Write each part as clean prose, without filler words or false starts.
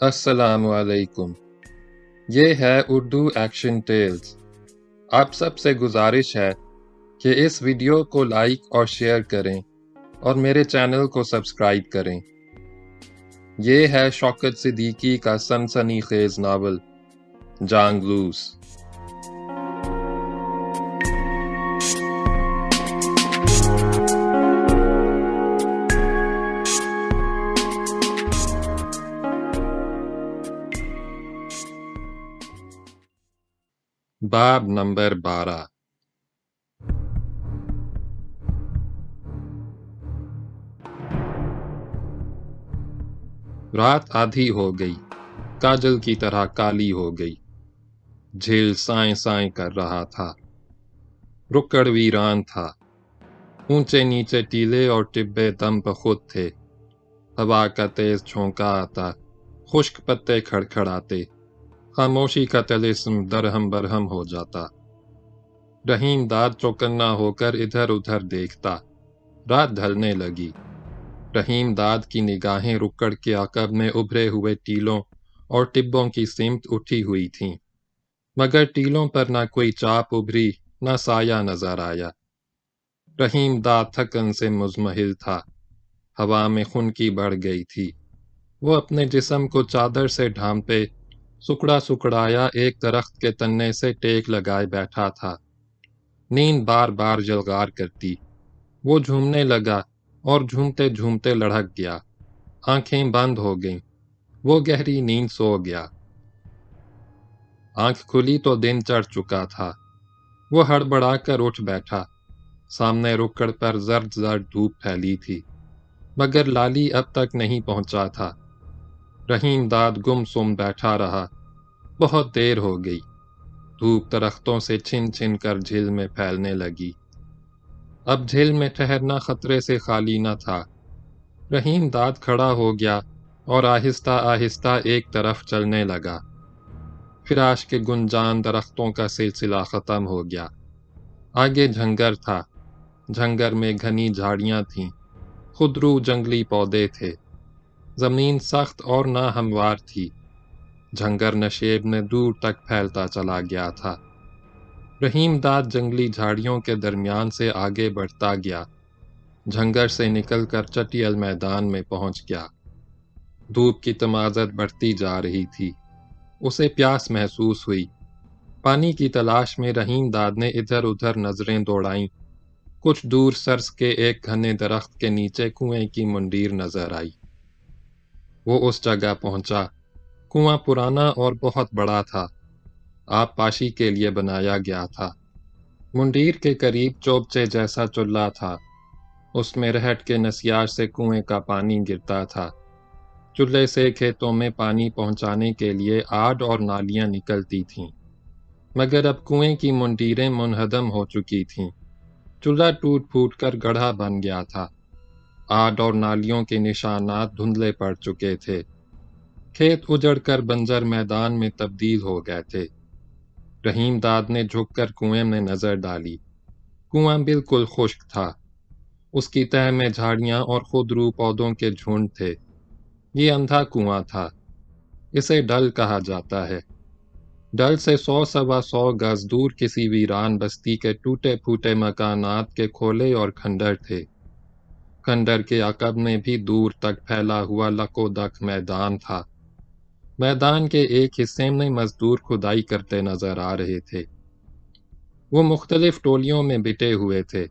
السلام علیکم۔ یہ ہے اردو ایکشن ٹیلز۔ آپ سب سے گزارش ہے کہ اس ویڈیو کو لائک اور شیئر کریں اور میرے چینل کو سبسکرائب کریں۔ یہ ہے شوکت صدیقی کا سنسنی خیز ناول جانگ لوس۔ باب نمبر 12۔ رات آدھی ہو گئی، کاجل کی طرح کالی ہو گئی۔ جھیل سائیں سائیں کر رہا تھا، رکڑ ویران تھا۔ اونچے نیچے ٹیلے اور ٹبے دم بخود تھے۔ ہوا کا تیز جھونکا آتا، خشک پتے کھڑکھڑاتے، خاموشی کا طلسم درہم برہم ہو جاتا۔ رحیم داد چوکنا ہو کر ادھر ادھر دیکھتا۔ رات ڈھلنے لگی۔ رحیم داد کی نگاہیں رکڑ کے عقب میں ابھرے ہوئے ٹیلوں اور ٹبوں کی سمت اٹھی ہوئی تھیں، مگر ٹیلوں پر نہ کوئی چاپ ابھری، نہ سایہ نظر آیا۔ رحیم داد تھکن سے مزمحل تھا، ہوا میں خنکی بڑھ گئی تھی۔ وہ اپنے جسم کو چادر سے ڈھانپے سکڑا سکڑایا ایک درخت کے تنے سے ٹیک لگائے بیٹھا تھا۔ نیند بار بار جلغار کرتی۔ وہ جھومنے لگا اور جھومتے جھومتے لڑھک گیا۔ آنکھیں بند ہو گئیں۔ وہ گہری نیند سو گیا۔ آنکھ کھلی تو دن چڑھ چکا تھا۔ وہ ہڑبڑا کر اٹھ بیٹھا۔ سامنے رکڑ پر زرد زرد دھوپ پھیلی تھی، مگر لالی اب تک نہیں پہنچا تھا۔ رحیم داد گم سم بیٹھا رہا۔ بہت دیر ہو گئی۔ دھوپ درختوں سے چھن چھن کر جھیل میں پھیلنے لگی۔ اب جھیل میں ٹھہرنا خطرے سے خالی نہ تھا۔ رحیم داد کھڑا ہو گیا اور آہستہ آہستہ ایک طرف چلنے لگا۔ فراش کے گنجان درختوں کا سلسلہ ختم ہو گیا۔ آگے جھنگر تھا۔ جھنگر میں گھنی جھاڑیاں تھیں، خودرو جنگلی پودے تھے۔ زمین سخت اور ناہموار تھی۔ جھنگر نشیب میں دور تک پھیلتا چلا گیا تھا۔ رحیم داد جنگلی جھاڑیوں کے درمیان سے آگے بڑھتا گیا۔ جھنگر سے نکل کر چٹیل میدان میں پہنچ گیا۔ دھوپ کی تمازت بڑھتی جا رہی تھی۔ اسے پیاس محسوس ہوئی۔ پانی کی تلاش میں رحیم داد نے ادھر ادھر نظریں دوڑائیں۔ کچھ دور سرس کے ایک گھنے درخت کے نیچے کنویں کی منڈیر نظر آئی۔ وہ اس جگہ پہنچا۔ کنواں پرانا اور بہت بڑا تھا، آب پاشی کے لیے بنایا گیا تھا۔ منڈیر کے قریب چوبچے جیسا چولہا تھا، اس میں رہٹ کے نسیار سے کنویں کا پانی گرتا تھا۔ چولہے سے کھیتوں میں پانی پہنچانے کے لیے آڑ اور نالیاں نکلتی تھیں، مگر اب کنویں کی منڈیریں منہدم ہو چکی تھیں۔ چولہا ٹوٹ پھوٹ کر گڑھا بن گیا تھا۔ آڑ اور نالیوں کے نشانات دھندلے پڑ چکے تھے۔ کھیت اجڑ کر بنجر میدان میں تبدیل ہو گئے تھے۔ رحیم داد نے جھک کر کنویں میں نظر ڈالی۔ کنواں بالکل خشک تھا۔ اس کی تہہ میں جھاڑیاں اور خودرو پودوں کے جھنڈ تھے۔ یہ اندھا کنواں تھا۔ اسے ڈل کہا جاتا ہے۔ ڈل سے 100-125 گز دور کسی ویران بستی کے ٹوٹے پھوٹے مکانات کے کھولے اور کھنڈر تھے۔ کھنڈر کے عقب میں بھی دور تک پھیلا ہوا لک و دک میدان تھا۔ میدان کے ایک حصے میں مزدور کھدائی کرتے نظر آ رہے تھے۔ وہ مختلف ٹولیوں میں بٹے ہوئے تھے۔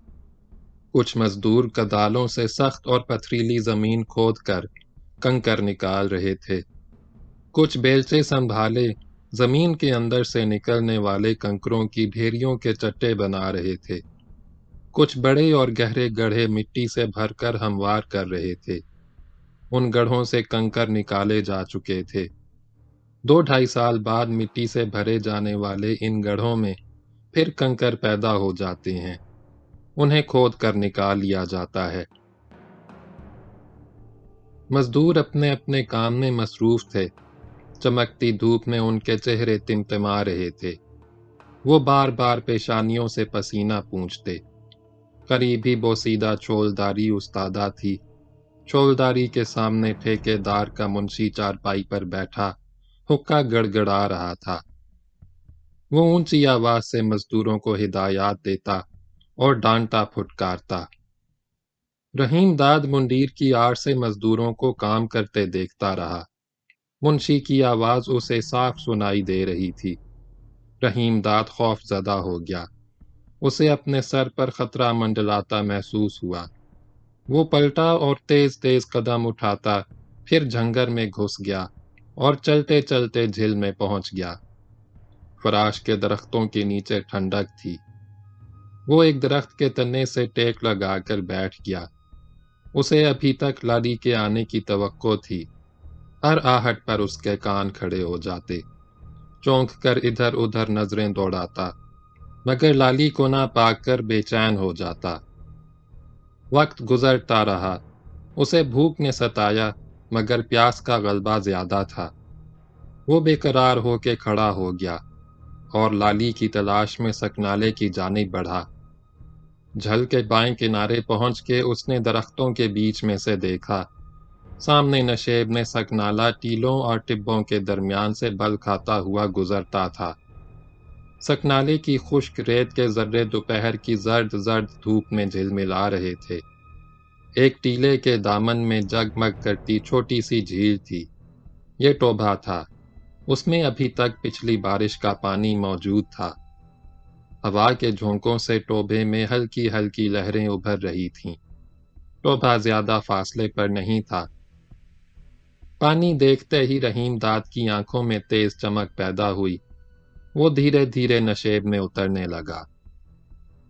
کچھ مزدور کدالوں سے سخت اور پتھریلی زمین کھود کر کنکر نکال رہے تھے۔ کچھ بیلچے سنبھالے زمین کے اندر سے نکلنے والے کنکروں کی ڈھیریوں کے چٹے بنا رہے تھے۔ کچھ بڑے اور گہرے گڑھے مٹی سے بھر کر ہموار کر رہے تھے۔ ان گڑھوں سے کنکر نکالے جا چکے تھے۔ 2-2.5 سال بعد مٹی سے بھرے جانے والے ان گڑھوں میں پھر کنکر پیدا ہو جاتے ہیں۔ انہیں کھود کر نکال لیا جاتا ہے۔ مزدور اپنے اپنے کام میں مصروف تھے۔ چمکتی دھوپ میں ان کے چہرے تمتما رہے تھے۔ وہ بار بار پیشانیوں سے پسینہ پونچھتے۔ قریبی بوسیدہ چھولداری استادہ تھی۔ چھولداری کے سامنے ٹھیکیدار کا منشی چارپائی پر بیٹھا حقہ گڑگڑا رہا تھا۔ وہ اونچی آواز سے مزدوروں کو ہدایات دیتا اور ڈانٹا پھٹکارتا۔ رحیم داد مندیر کی آڑ سے مزدوروں کو کام کرتے دیکھتا رہا۔ منشی کی آواز اسے صاف سنائی دے رہی تھی۔ رحیم داد خوف زدہ ہو گیا۔ اسے اپنے سر پر خطرہ منڈلاتا محسوس ہوا۔ وہ پلٹا اور تیز تیز قدم اٹھاتا، پھر جھنگر میں گھس گیا اور چلتے چلتے جھیل میں پہنچ گیا۔ فراش کے درختوں کے نیچے ٹھنڈک تھی۔ وہ ایک درخت کے تنے سے ٹیک لگا کر بیٹھ گیا۔ اسے ابھی تک لالی کے آنے کی توقع تھی۔ ہر آہٹ پر اس کے کان کھڑے ہو جاتے۔ چونک کر ادھر ادھر نظریں دوڑاتا، مگر لالی کو نہ پا کر بے چین ہو جاتا۔ وقت گزرتا رہا۔ اسے بھوک نے ستایا، مگر پیاس کا غلبہ زیادہ تھا۔ وہ بے قرار ہو کے کھڑا ہو گیا اور لالی کی تلاش میں سکنالے کی جانب بڑھا۔ جھل کے بائیں کنارے پہنچ کے اس نے درختوں کے بیچ میں سے دیکھا۔ سامنے نشیب نے سکنالہ ٹیلوں اور ٹبوں کے درمیان سے بل کھاتا ہوا گزرتا تھا۔ سکنالے کی خشک ریت کے ذرے دوپہر کی زرد زرد دھوپ میں جھلملا رہے تھے۔ ایک ٹیلے کے دامن میں جگمگ کرتی چھوٹی سی جھیل تھی۔ یہ ٹوبھا تھا۔ اس میں ابھی تک پچھلی بارش کا پانی موجود تھا۔ ہوا کے جھونکوں سے ٹوبے میں ہلکی ہلکی لہریں ابھر رہی تھیں۔ ٹوبھا زیادہ فاصلے پر نہیں تھا۔ پانی دیکھتے ہی رحیم داد کی آنکھوں میں تیز چمک پیدا ہوئی۔ وہ دھیرے دھیرے نشیب میں اترنے لگا۔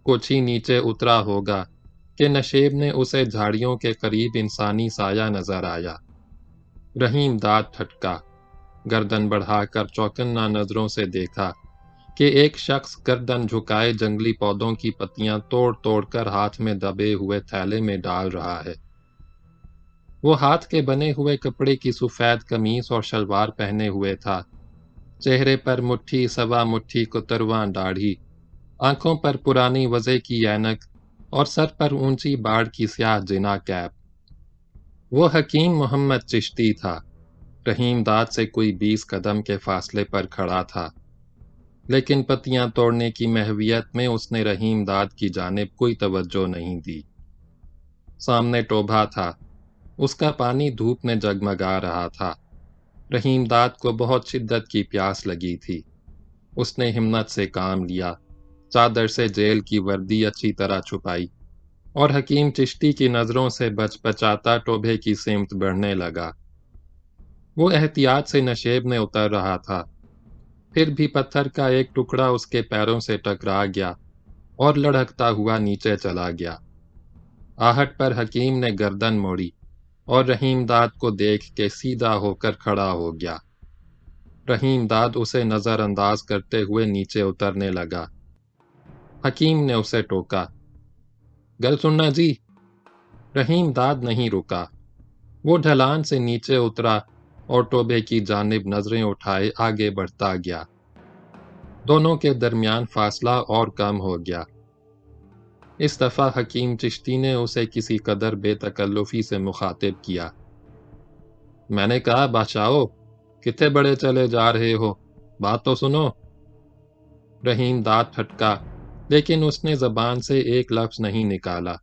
کچھ ہی نیچے اترا ہوگا کہ نشیب نے اسے جھاڑیوں کے قریب انسانی سایہ نظر آیا۔ رحیم داد ٹھٹکا، گردن بڑھا کر چوکننا نظروں سے دیکھا کہ ایک شخص گردن جھکائے جنگلی پودوں کی پتیاں توڑ توڑ کر ہاتھ میں دبے ہوئے تھیلے میں ڈال رہا ہے۔ وہ ہاتھ کے بنے ہوئے کپڑے کی سفید قمیص اور شلوار پہنے ہوئے تھا۔ چہرے پر مٹھی سوا مٹھی کترواں داڑھی، آنکھوں پر پرانی وضع کی اینک اور سر پر اونچی باڑ کی سیاہ جنا کیپ۔ وہ حکیم محمد چشتی تھا۔ رحیم داد سے کوئی 20 قدم کے فاصلے پر کھڑا تھا، لیکن پتیاں توڑنے کی محویت میں اس نے رحیم داد کی جانب کوئی توجہ نہیں دی۔ سامنے ٹوبھا تھا۔ اس کا پانی دھوپ میں جگمگا رہا تھا۔ رحیم داد کو بہت شدت کی پیاس لگی تھی۔ اس نے ہمت سے کام لیا، چادر سے جیل کی وردی اچھی طرح چھپائی اور حکیم چشتی کی نظروں سے بچ بچاتا ٹوبھے کی سمت بڑھنے لگا۔ وہ احتیاط سے نشیب میں اتر رہا تھا، پھر بھی پتھر کا ایک ٹکڑا اس کے پیروں سے ٹکرا گیا اور لڑھکتا ہوا نیچے چلا گیا۔ آہٹ پر حکیم نے گردن موڑی اور رحیم داد کو دیکھ کے سیدھا ہو کر کھڑا ہو گیا۔ رحیم داد اسے نظر انداز کرتے ہوئے نیچے اترنے لگا۔ حکیم نے اسے ٹوکا، گل سننا جی۔ رحیم داد نہیں رکا۔ وہ ڈھلان سے نیچے اترا اور ٹوبے کی جانب نظریں اٹھائے آگے بڑھتا گیا۔ دونوں کے درمیان فاصلہ اور کم ہو گیا۔ اس دفعہ حکیم چشتی نے اسے کسی قدر بے تکلفی سے مخاطب کیا۔ میں نے کہا بادشاہو، کتنے بڑے چلے جا رہے ہو، بات تو سنو۔ رحیم داد ٹھٹکا، لیکن اس نے زبان سے ایک لفظ نہیں نکالا۔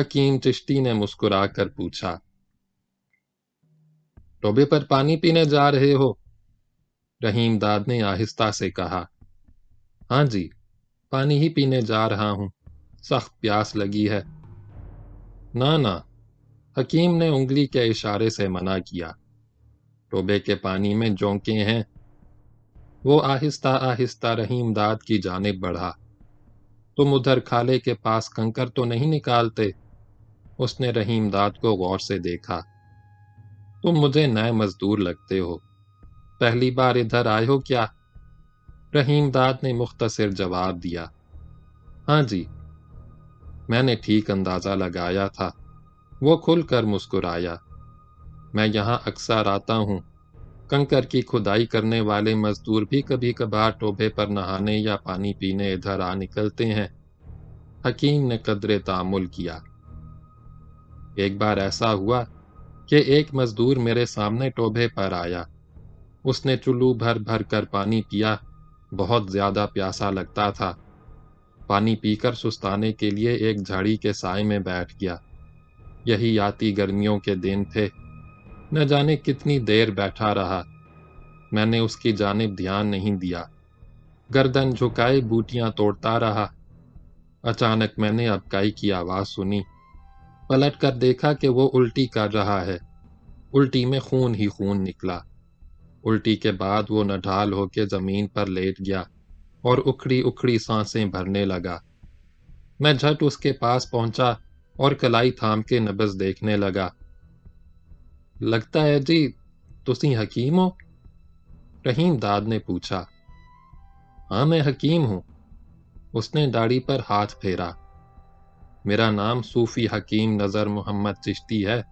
حکیم چشتی نے مسکرا کر پوچھا، ٹوبے پر پانی پینے جا رہے ہو؟ رحیم داد نے آہستہ سے کہا، ہاں جی، پانی ہی پینے جا رہا ہوں، سخت پیاس لگی ہے۔ نہ، حکیم نے انگلی کے اشارے سے منع کیا، ٹوبے کے پانی میں جونکیں ہیں۔ وہ آہستہ آہستہ رحیم داد کی جانب بڑھا۔ تم ادھر کھالے کے پاس کنکر تو نہیں نکالتے؟ اس نے رحیم داد کو غور سے دیکھا۔ تم مجھے نئے مزدور لگتے ہو، پہلی بار ادھر آئے ہو کیا؟ رحیم داد نے مختصر جواب دیا، ہاں جی۔ میں نے ٹھیک اندازہ لگایا تھا۔ وہ کھل کر مسکرایا، میں یہاں اکثر آتا ہوں۔ کنکر کی کھدائی کرنے والے مزدور بھی کبھی کبھار ٹوبے پر نہانے یا پانی پینے ادھر آ نکلتے ہیں۔ حکیم نے قدرے تأمل کیا۔ ایک بار ایسا ہوا کہ ایک مزدور میرے سامنے ٹوبے پر آیا۔ اس نے چلو بھر بھر کر پانی پیا، بہت زیادہ پیاسا لگتا تھا۔ پانی پی کر سستانے کے لیے ایک جھاڑی کے سائے میں بیٹھ گیا۔ یہی آتی گرمیوں کے دن تھے۔ نہ جانے کتنی دیر بیٹھا رہا۔ میں نے اس کی جانب دھیان نہیں دیا، گردن جھکائے بوٹیاں توڑتا رہا۔ اچانک میں نے ابکائی کی آواز سنی۔ پلٹ کر دیکھا کہ وہ الٹی کر رہا ہے۔ الٹی میں خون ہی خون نکلا۔ الٹی کے بعد وہ نڈھال ہو کے زمین پر لیٹ گیا اور اکھڑی اکھڑی سانسیں بھرنے لگا۔ میں جھٹ اس کے پاس پہنچا اور کلائی تھام کے نبض دیکھنے لگا۔ لگتا ہے جی تسی حکیم ہو؟ رحیم داد نے پوچھا۔ ہاں میں حکیم ہوں۔ اس نے داڑھی پر ہاتھ پھیرا۔ میرا نام صوفی حکیم نظر محمد چشتی ہے۔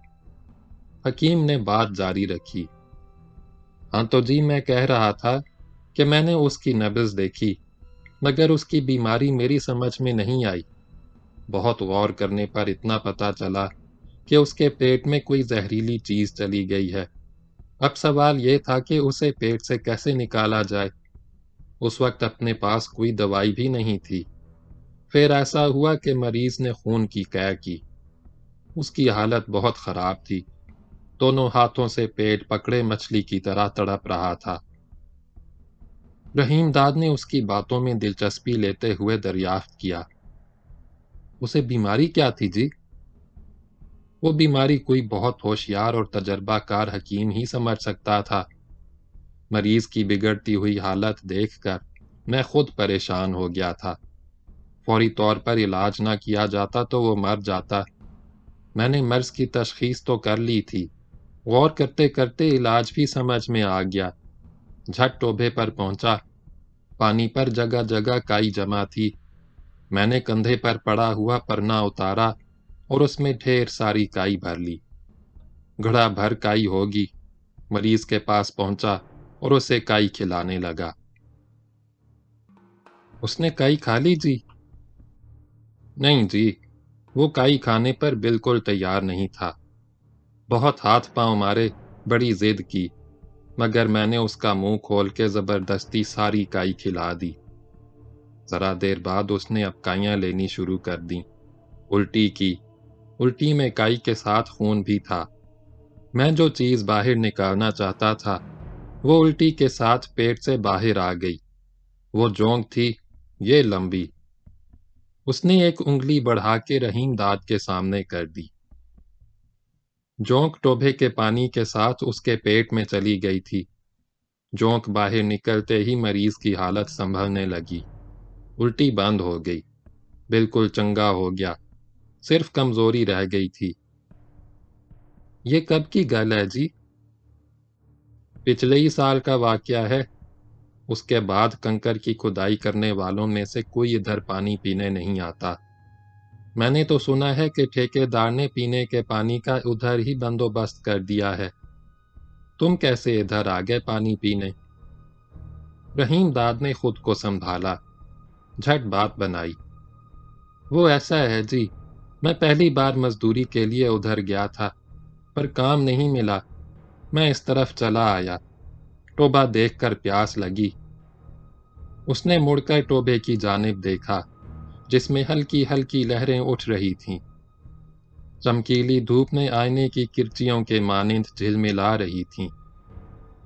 حکیم نے بات جاری رکھی۔ ہاں تو جی میں کہہ رہا تھا کہ میں نے اس کی نبض دیکھی، مگر اس کی بیماری میری سمجھ میں نہیں آئی۔ بہت غور کرنے پر اتنا پتہ چلا کہ اس کے پیٹ میں کوئی زہریلی چیز چلی گئی ہے۔ اب سوال یہ تھا کہ اسے پیٹ سے کیسے نکالا جائے۔ اس وقت اپنے پاس کوئی دوائی بھی نہیں تھی۔ پھر ایسا ہوا کہ مریض نے خون کی قے کی۔ اس کی حالت بہت خراب تھی۔ دونوں ہاتھوں سے پیٹ پکڑے مچھلی کی طرح تڑپ رہا تھا۔ رحیم داد نے اس کی باتوں میں دلچسپی لیتے ہوئے دریافت کیا۔ اسے بیماری کیا تھی جی؟ وہ بیماری کوئی بہت ہوشیار اور تجربہ کار حکیم ہی سمجھ سکتا تھا۔ مریض کی بگڑتی ہوئی حالت دیکھ کر میں خود پریشان ہو گیا تھا۔ فوری طور پر علاج نہ کیا جاتا تو وہ مر جاتا۔ میں نے مرض کی تشخیص تو کر لی تھی، غور کرتے کرتے علاج بھی سمجھ میں آ گیا۔ جھٹ ٹوبے پر پہنچا۔ پانی پر جگہ جگہ کائی جمع تھی۔ میں نے کندھے پر پڑا ہوا پرنا اتارا اور اس میں ڈھیر ساری کائی بھر لی۔ گھڑا بھر کائی ہوگی۔ مریض کے پاس پہنچا اور اسے کائی کھلانے لگا۔ اس نے کائی کھا لی جی؟ نہیں جی، وہ کائی کھانے پر بالکل تیار نہیں تھا۔ بہت ہاتھ پاؤں مارے، بڑی ضد کی، مگر میں نے اس کا منہ کھول کے زبردستی ساری کائی کھلا دی۔ ذرا دیر بعد اس نے ابکائیاں لینی شروع کر دیں۔ الٹی کی۔ الٹی میں کائی کے ساتھ خون بھی تھا۔ میں جو چیز باہر نکالنا چاہتا تھا وہ الٹی کے ساتھ پیٹ سے باہر آ گئی۔ وہ جونک تھی، یہ لمبی۔ اس نے ایک انگلی بڑھا کے رحیم داد کے سامنے کر دی۔ جونک ٹوبے کے پانی کے ساتھ اس کے پیٹ میں چلی گئی تھی۔ جونک باہر نکلتے ہی مریض کی حالت سنبھلنے لگی۔ الٹی بند ہو گئی۔ بالکل چنگا ہو گیا۔ صرف کمزوری رہ گئی تھی۔ یہ کب کی گل ہے جی؟ پچھلے ہی سال کا واقعہ ہے۔ اس کے بعد کنکر کی کھدائی کرنے والوں میں سے کوئی ادھر پانی پینے نہیں آتا۔ میں نے تو سنا ہے کہ ٹھیکیدار نے پینے کے پانی کا ادھر ہی بندوبست کر دیا ہے۔ تم کیسے ادھر آ گئے پانی پینے؟ رحیم داد نے خود کو سنبھالا، جھٹ بات بنائی۔ وہ ایسا ہے جی، میں پہلی بار مزدوری کے لیے ادھر گیا تھا، پر کام نہیں ملا۔ میں اس طرف چلا آیا، ٹوبہ دیکھ کر پیاس لگی۔ اس نے مڑ کر ٹوبے کی جانب دیکھا، جس میں ہلکی ہلکی لہریں اٹھ رہی تھیں۔ چمکیلی دھوپ نے آئینے کی کرچیوں کے مانند جھلملا رہی تھیں۔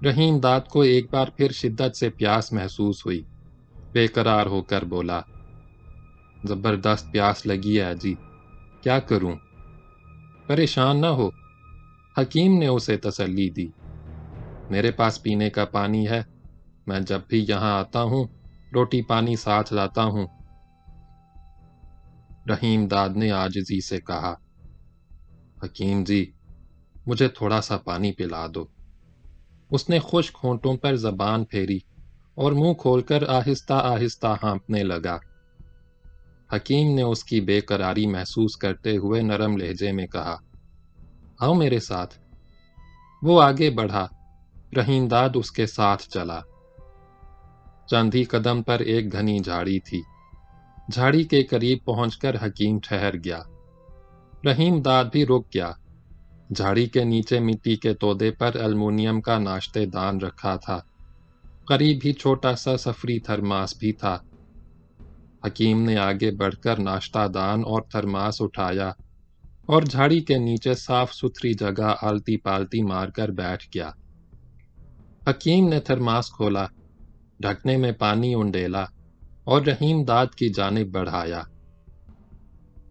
رحیم داد کو ایک بار پھر شدت سے پیاس محسوس ہوئی۔ بے قرار ہو کر بولا، زبردست پیاس لگی ہے جی، کیا کروں؟ پریشان نہ ہو، حکیم نے اسے تسلی دی۔ میرے پاس پینے کا پانی ہے، میں جب بھی یہاں آتا ہوں روٹی پانی ساتھ لاتا ہوں۔ رحیم داد نے عاجزی سے کہا، حکیم جی مجھے تھوڑا سا پانی پلا دو۔ اس نے خشک ہونٹوں پر زبان پھیری اور منہ کھول کر آہستہ آہستہ ہانپنے لگا۔ حکیم نے اس کی بے قراری محسوس کرتے ہوئے نرم لہجے میں کہا، آؤ میرے ساتھ۔ وہ آگے بڑھا، رحیم داد اس کے ساتھ چلا۔ چند ہی قدم پر ایک گھنی جھاڑی تھی۔ جھاڑی کے قریب پہنچ کر حکیم ٹھہر گیا۔ رحیم داد بھی رک گیا۔ جھاڑی کے نیچے مٹی کے تودے پر المونیم کا ناشتے دان رکھا تھا۔ قریب ہی چھوٹا سا سفری تھرماس بھی تھا۔ حکیم نے آگے بڑھ کر ناشتہ دان اور تھرماس اٹھایا اور جھاڑی کے نیچے صاف ستھری جگہ آلتی پالتی مار کر بیٹھ گیا۔ حکیم نے تھرماس کھولا، ڈھکنے میں پانی انڈیلا اور رحیم داد کی جانب بڑھایا۔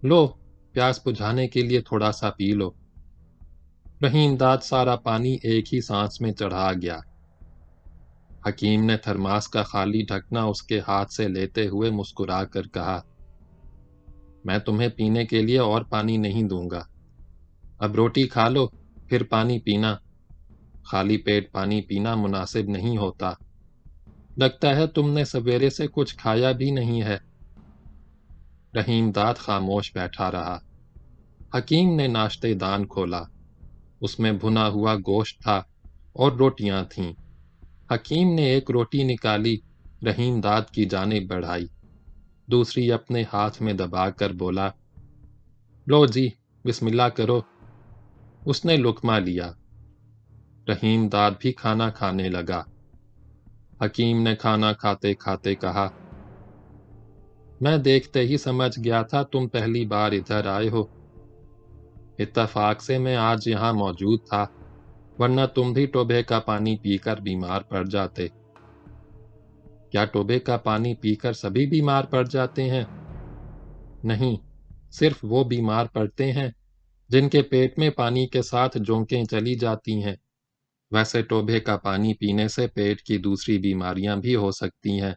لو، پیاس بجھانے کے لیے تھوڑا سا پی لو۔ رحیم داد سارا پانی ایک ہی سانس میں چڑھا گیا۔ حکیم نے تھرماس کا خالی ڈھکنا اس کے ہاتھ سے لیتے ہوئے مسکرا کر کہا، میں تمہیں پینے کے لیے اور پانی نہیں دوں گا۔ اب روٹی کھا لو، پھر پانی پینا۔ خالی پیٹ پانی پینا مناسب نہیں ہوتا۔ لگتا ہے تم نے سویرے سے کچھ کھایا بھی نہیں ہے۔ رحیم داد خاموش بیٹھا رہا۔ حکیم نے ناشتے دان کھولا۔ اس میں بھنا ہوا گوشت تھا اور روٹیاں تھیں۔ حکیم نے ایک روٹی نکالی، رحیم داد کی جانب بڑھائی، دوسری اپنے ہاتھ میں دبا کر بولا، لو جی، بسم اللہ کرو۔ اس نے لقمہ لیا۔ رحیم داد بھی کھانا کھانے لگا۔ حکیم نے کھانا کھاتے کھاتے کہا، میں دیکھتے ہی سمجھ گیا تھا تم پہلی بار ادھر آئے ہو۔ اتفاق سے میں آج یہاں موجود تھا، ورنہ تم بھی ٹوبے کا پانی پی کر بیمار پڑ جاتے۔ کیا ٹوبے کا پانی پی کر سبھی بیمار پڑ جاتے ہیں؟ نہیں، صرف وہ بیمار پڑتے ہیں جن کے پیٹ میں پانی کے ساتھ جونکیں چلی جاتی ہیں۔ ویسے ٹوبے کا پانی پینے سے پیٹ کی دوسری بیماریاں بھی ہو سکتی ہیں۔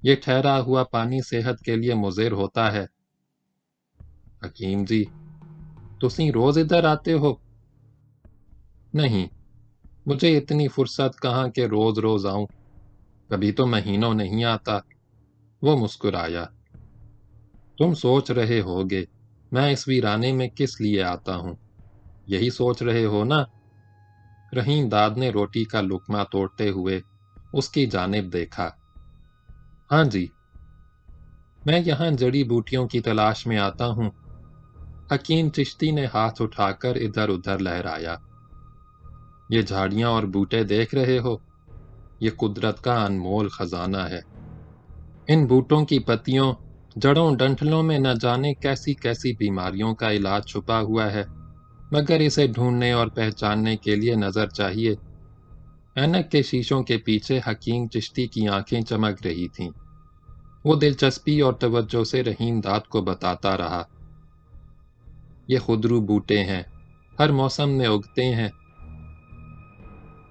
یہ ٹھہرا ہوا پانی صحت کے لیے مضر ہوتا ہے۔ حکیم جی، تسی روز ادھر آتے ہو؟ نہیں، مجھے اتنی فرصت کہاں کہ روز روز آؤں، کبھی تو مہینوں نہیں آتا۔ وہ مسکرایا۔ تم سوچ رہے ہوگے میں اس ویرانے میں کس لیے آتا ہوں، یہی سوچ رہے ہو نا؟ رحیم داد نے روٹی کا لقمہ توڑتے ہوئے اس کی جانب دیکھا۔ ہاں جی، میں یہاں جڑی بوٹیوں کی تلاش میں آتا ہوں۔ حکیم چشتی نے ہاتھ اٹھا کر ادھر ادھر لہرایا۔ یہ جھاڑیاں اور بوٹے دیکھ رہے ہو، یہ قدرت کا انمول خزانہ ہے۔ ان بوٹوں کی پتیوں، جڑوں، ڈنٹھلوں میں نہ جانے کیسی کیسی بیماریوں کا علاج چھپا ہوا ہے، مگر اسے ڈھونڈنے اور پہچاننے کے لیے نظر چاہیے۔ اینک کے شیشوں کے پیچھے حکیم چشتی کی آنکھیں چمک رہی تھیں۔ وہ دلچسپی اور توجہ سے رحیم داد کو بتاتا رہا، یہ خودرو بوٹے ہیں، ہر موسم میں اگتے ہیں۔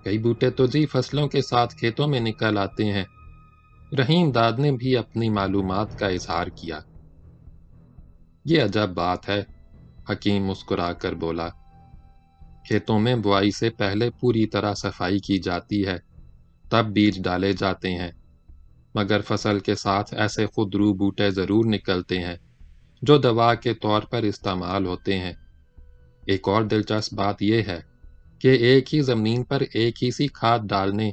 کئی بوٹے تو جی فصلوں کے ساتھ کھیتوں میں نکل آتے ہیں۔ رحیم داد نے بھی اپنی معلومات کا اظہار کیا۔ یہ عجب بات ہے، حکیم مسکرا کر بولا۔ کھیتوں میں بوائی سے پہلے پوری طرح صفائی کی جاتی ہے، تب بیج ڈالے جاتے ہیں، مگر فصل کے ساتھ ایسے خودرو بوٹے ضرور نکلتے ہیں جو دوا کے طور پر استعمال ہوتے ہیں۔ ایک اور دلچسپ بات یہ ہے کہ ایک ہی زمین پر ایک ہی سی کھاد ڈالنے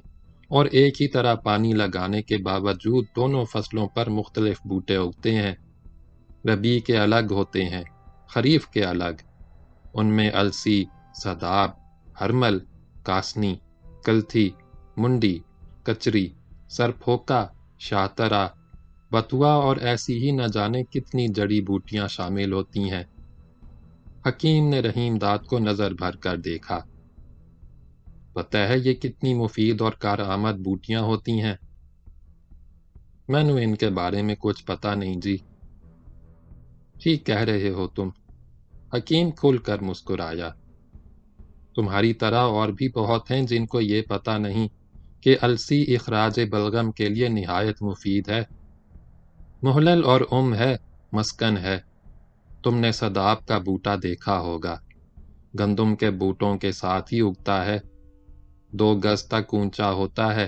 اور ایک ہی طرح پانی لگانے کے باوجود دونوں فصلوں پر مختلف بوٹے اگتے ہیں۔ ربیع کے الگ ہوتے ہیں، خریف کے الگ۔ ان میں السی، سداب، ہرمل، کاسنی، کلتھی، منڈی، کچری، سرپھوکا، شاہترا، بتوا اور ایسی ہی نہ جانے کتنی جڑی بوٹیاں شامل ہوتی ہیں۔ حکیم نے رحیم داد کو نظر بھر کر دیکھا۔ پتہ ہے یہ کتنی مفید اور کارآمد بوٹیاں ہوتی ہیں؟ میں نے ان کے بارے میں کچھ پتہ نہیں جی۔ ٹھیک کہہ رہے ہو تم، حکیم کھل کر مسکرایا۔ تمہاری طرح اور بھی بہت ہیں جن کو یہ پتہ نہیں کہ السی اخراج بلغم کے لیے نہایت مفید ہے۔ محلل اور ہے، مسکن ہے۔ تم نے سداب کا بوٹا دیکھا ہوگا، گندم کے بوٹوں کے ساتھ ہی اگتا ہے، 2 گز تک اونچا ہوتا ہے۔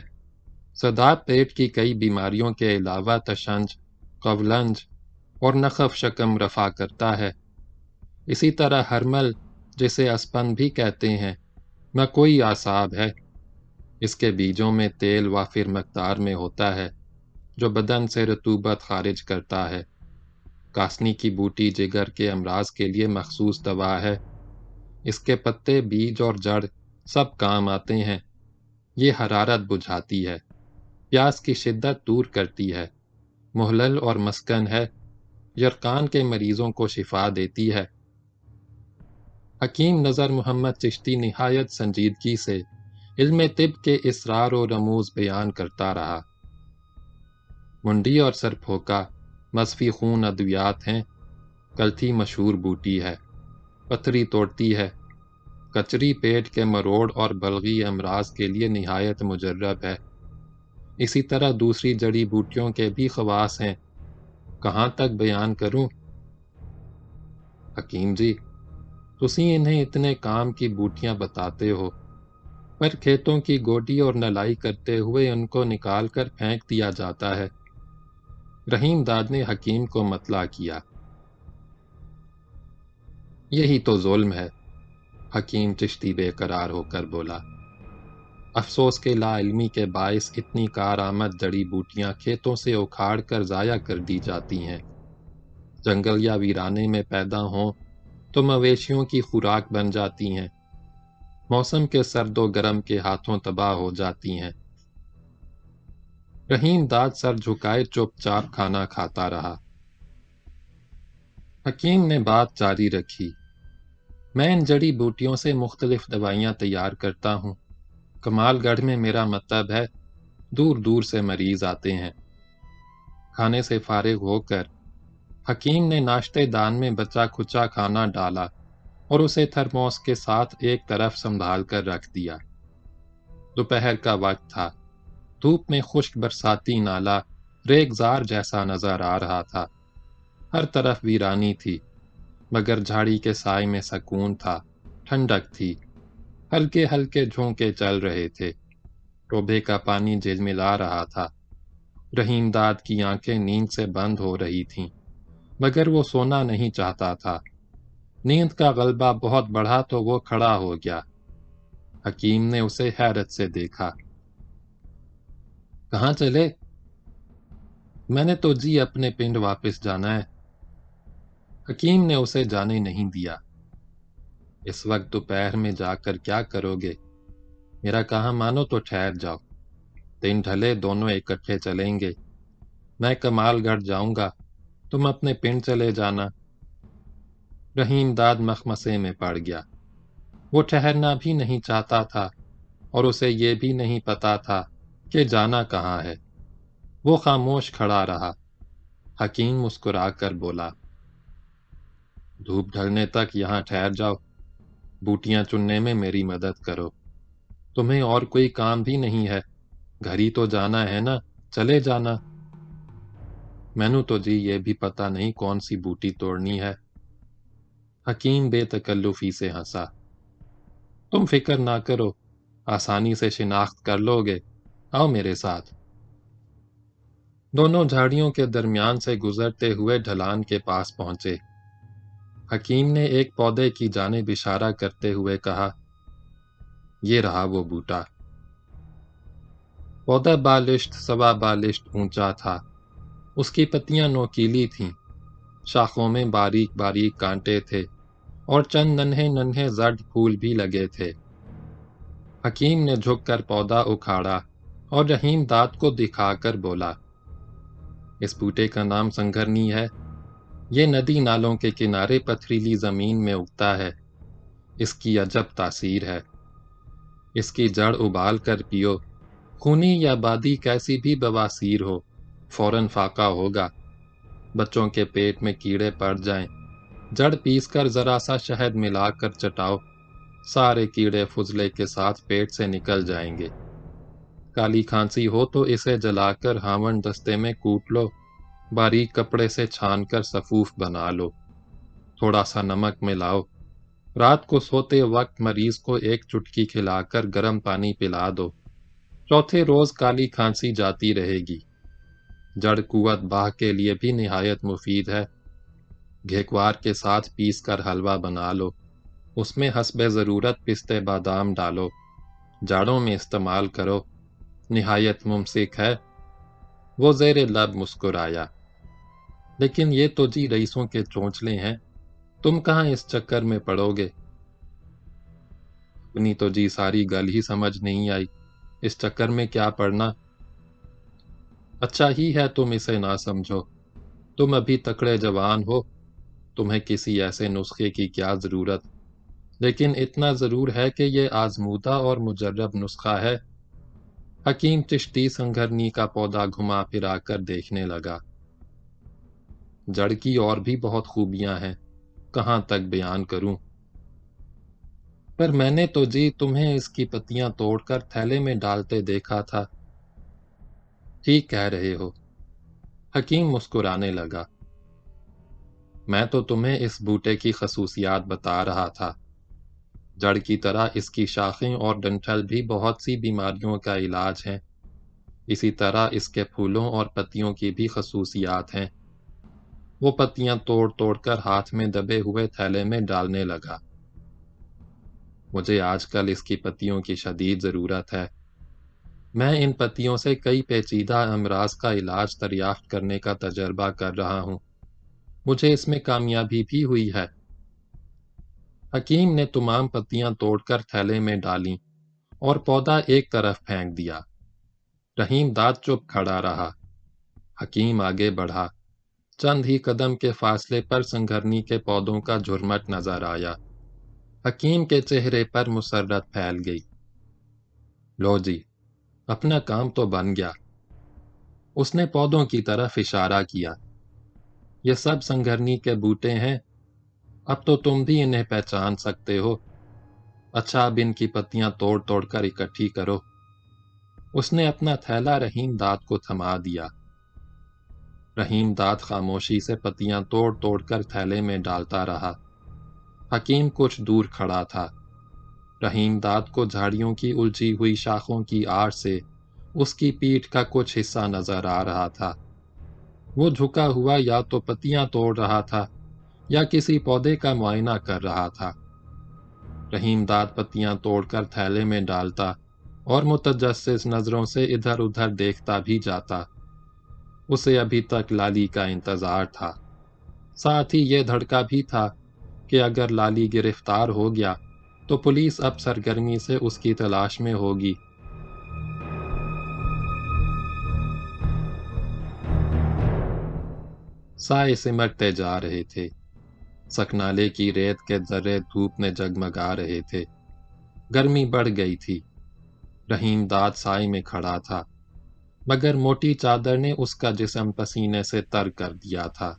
سداب پیٹ کی کئی بیماریوں کے علاوہ تشنج، قولنج اور نخف شکم رفع کرتا ہے۔ اسی طرح ہرمل، جسے اسپن بھی کہتے ہیں، میں کوئی اعصاب ہے۔ اس کے بیجوں میں تیل وافر مقدار میں ہوتا ہے جو بدن سے رطوبت خارج کرتا ہے۔ کاسنی کی بوٹی جگر کے امراض کے لیے مخصوص دوا ہے۔ اس کے پتے، بیج اور جڑ سب کام آتے ہیں۔ یہ حرارت بجھاتی ہے، پیاس کی شدت دور کرتی ہے، محلل اور مسکن ہے، یرقان کے مریضوں کو شفا دیتی ہے۔ حکیم نظر محمد چشتی نہایت سنجیدگی سے علم طب کے اسرار و رموز بیان کرتا رہا۔ منڈی اور سرپھوکا مصفی خون ادویات ہیں۔ کلتھی مشہور بوٹی ہے، پتھری توڑتی ہے۔ کچری پیٹ کے مروڑ اور بلغی امراض کے لیے نہایت مجرب ہے۔ اسی طرح دوسری جڑی بوٹیوں کے بھی خواص ہیں، کہاں تک بیان کروں؟ حکیم جی، تسی انہیں اتنے کام کی بوٹیاں بتاتے ہو، پر کھیتوں کی گوڈی اور نلائی کرتے ہوئے ان کو نکال کر پھینک دیا جاتا ہے۔ رحیم داد نے حکیم کو مطلع کیا۔ یہی تو ظلم ہے، حکیم چشتی بے قرار ہو کر بولا۔ افسوس کے لا علمی کے باعث اتنی کارآمد جڑی بوٹیاں کھیتوں سے اکھاڑ کر ضائع کر دی جاتی ہیں۔ جنگل یا ویرانے میں پیدا ہوں تو مویشیوں کی خوراک بن جاتی ہیں، موسم کے سرد و گرم کے ہاتھوں تباہ ہو جاتی ہیں۔ رحیم داد سر جھکائے چپ چاپ کھانا کھاتا رہا۔ حکیم نے بات جاری رکھی۔ میں ان جڑی بوٹیوں سے مختلف دوائیاں تیار کرتا ہوں۔ کمال گڑھ میں میرا مطلب ہے دور دور سے مریض آتے ہیں۔ کھانے سے فارغ ہو کر حکیم نے ناشتے دان میں بچا کھچا کھانا ڈالا اور اسے تھرموس کے ساتھ ایک طرف سنبھال کر رکھ دیا۔ دوپہر کا وقت تھا، دھوپ میں خشک برساتی نالا ریگزار جیسا نظر آ رہا تھا۔ ہر طرف ویرانی تھی، مگر جھاڑی کے سائے میں سکون تھا، ٹھنڈک تھی۔ ہلکے ہلکے جھونکے چل رہے تھے، ٹوبے کا پانی جھلملا رہا تھا۔ رحیم داد کی آنکھیں نیند سے بند ہو رہی تھیں، مگر وہ سونا نہیں چاہتا تھا۔ نیند کا غلبہ بہت بڑھا تو وہ کھڑا ہو گیا۔ حکیم نے اسے حیرت سے دیکھا۔ کہاں چلے؟ میں نے تو جی اپنے پنڈ واپس جانا ہے۔ حکیم نے اسے جانے نہیں دیا۔ اس وقت دوپہر میں جا کر کیا کرو گے؟ میرا کہا مانو تو ٹھہر جاؤ، دن ڈھلے دونوں اکٹھے چلیں گے۔ میں کمال گڑھ جاؤں گا، تم اپنے پنڈ چلے جانا۔ رحیم داد مخمسے میں پڑ گیا۔ وہ ٹھہرنا بھی نہیں چاہتا تھا اور اسے یہ بھی نہیں پتا تھا کہ جانا کہاں ہے۔ وہ خاموش کھڑا رہا۔ حکیم مسکرا کر بولا، دھوپ ڈھلنے تک یہاں ٹھہر جاؤ، بوٹیاں چننے میں میری مدد کرو۔ تمہیں اور کوئی کام بھی نہیں ہے، گھر ہی تو جانا ہے نا، چلے جانا۔ مینو تو جی یہ بھی پتا نہیں کون سی بوٹی توڑنی ہے۔ حکیم بے تکلفی سے ہنسا۔ تم فکر نہ کرو، آسانی سے شناخت کر لو گے، آؤ میرے ساتھ۔ دونوں جھاڑیوں کے درمیان سے گزرتے ہوئے ڈھلان کے پاس پہنچے۔ حکیم نے ایک پودے کی جانب اشارہ کرتے ہوئے کہا، یہ رہا وہ بوٹا۔ پودا بالشت سوا بالشت اونچا تھا، اس کی پتیاں نوکیلی تھیں، شاخوں میں باریک باریک کانٹے تھے اور چند ننھے ننھے زرد پھول بھی لگے تھے۔ حکیم نے جھک کر پودا اکھاڑا اور رحیم داد کو دکھا کر بولا، اس بوٹے کا نام سنگھرنی ہے۔ یہ ندی نالوں کے کنارے پتھریلی زمین میں اگتا ہے۔ اس کی عجب تاثیر ہے۔ اس کی جڑ ابال کر پیو، خونی یا بادی کیسی بھی بواسیر ہو، فوراً فاقہ ہوگا۔ بچوں کے پیٹ میں کیڑے پڑ جائیں، جڑ پیس کر ذرا سا شہد ملا کر چٹاؤ، سارے کیڑے فضلے کے ساتھ پیٹ سے نکل جائیں گے۔ کالی کھانسی ہو تو اسے جلا کر ہاون دستے میں کوٹ لو، باریک کپڑے سے چھان کر سفوف بنا لو، تھوڑا سا نمک ملاؤ، رات کو سوتے وقت مریض کو ایک چٹکی کھلا کر گرم پانی پلا دو، چوتھے روز کالی کھانسی جاتی رہے گی۔ جڑ قوت باہ کے لیے بھی نہایت مفید ہے۔ گھیکوار کے ساتھ پیس کر حلوہ بنا لو، اس میں حسب ضرورت پستے بادام ڈالو، جاڑوں میں استعمال کرو، نہایت ممسک ہے۔ وہ زیر لب مسکرایا۔ لیکن یہ تو جی رئیسوں کے چونچلے ہیں، تم کہاں اس چکر میں پڑو گے؟ اپنی تو جی ساری گل ہی سمجھ نہیں آئی، اس چکر میں کیا پڑنا؟ اچھا ہی ہے تم اسے نہ سمجھو، تم ابھی تکڑے جوان ہو، تمہیں کسی ایسے نسخے کی کیا ضرورت؟ لیکن اتنا ضرور ہے کہ یہ آزمودہ اور مجرب نسخہ ہے۔ حکیم چشتی سنگھرنی کا پودا گھما پھرا کر دیکھنے لگا۔ جڑ کی اور بھی بہت خوبیاں ہیں، کہاں تک بیان کروں؟ پر میں نے تو جی تمہیں اس کی پتیاں توڑ کر تھیلے میں ڈالتے دیکھا تھا۔ ٹھیک کہہ رہے ہو۔ حکیم مسکرانے لگا۔ میں تو تمہیں اس بوٹے کی خصوصیات بتا رہا تھا۔ جڑ کی طرح اس کی شاخیں اور ڈنٹھل بھی بہت سی بیماریوں کا علاج ہیں۔ اسی طرح اس کے پھولوں اور پتیوں کی بھی خصوصیات ہیں۔ وہ پتیاں توڑ توڑ کر ہاتھ میں دبے ہوئے تھیلے میں ڈالنے لگا۔ مجھے آج کل اس کی پتیوں کی شدید ضرورت ہے۔ میں ان پتیوں سے کئی پیچیدہ امراض کا علاج دریافت کرنے کا تجربہ کر رہا ہوں۔ مجھے اس میں کامیابی بھی ہوئی ہے۔ حکیم نے تمام پتیاں توڑ کر تھیلے میں ڈالیں اور پودا ایک طرف پھینک دیا۔ رحیم داد چپ کھڑا رہا۔ حکیم آگے بڑھا۔ چند ہی قدم کے فاصلے پر سنگھرنی کے پودوں کا جھرمٹ نظر آیا۔ حکیم کے چہرے پر مسرت پھیل گئی۔ لو جی، اپنا کام تو بن گیا۔ اس نے پودوں کی طرف اشارہ کیا۔ یہ سب سنگھرنی کے بوٹے ہیں، اب تو تم بھی انہیں پہچان سکتے ہو۔ اچھا اب ان کی پتیاں توڑ توڑ کر اکٹھی کرو۔ اس نے اپنا تھیلا رحیم داد کو تھما دیا۔ رحیم داد خاموشی سے پتیاں توڑ توڑ کر تھیلے میں ڈالتا رہا۔ حکیم کچھ دور کھڑا تھا۔ رحیم داد کو جھاڑیوں کی الجھی ہوئی شاخوں کی آڑ سے اس کی پیٹھ کا کچھ حصہ نظر آ رہا تھا۔ وہ جھکا ہوا یا تو پتیاں توڑ رہا تھا یا کسی پودے کا معائنہ کر رہا تھا۔ رحیم داد پتیاں توڑ کر تھیلے میں ڈالتا اور متجسس نظروں سے ادھر ادھر دیکھتا بھی جاتا۔ اسے ابھی تک لالی کا انتظار تھا۔ ساتھ ہی یہ دھڑکا بھی تھا کہ اگر لالی گرفتار ہو گیا تو پولیس اب سرگرمی سے اس کی تلاش میں ہوگی۔ سائے سمٹتے جا رہے تھے۔ سکنالے کی ریت کے ذرے دھوپ میں جگمگا رہے تھے۔ گرمی بڑھ گئی تھی۔ رحیم داد سائے میں کھڑا تھا، مگر موٹی چادر نے اس کا جسم پسینے سے تر کر دیا تھا۔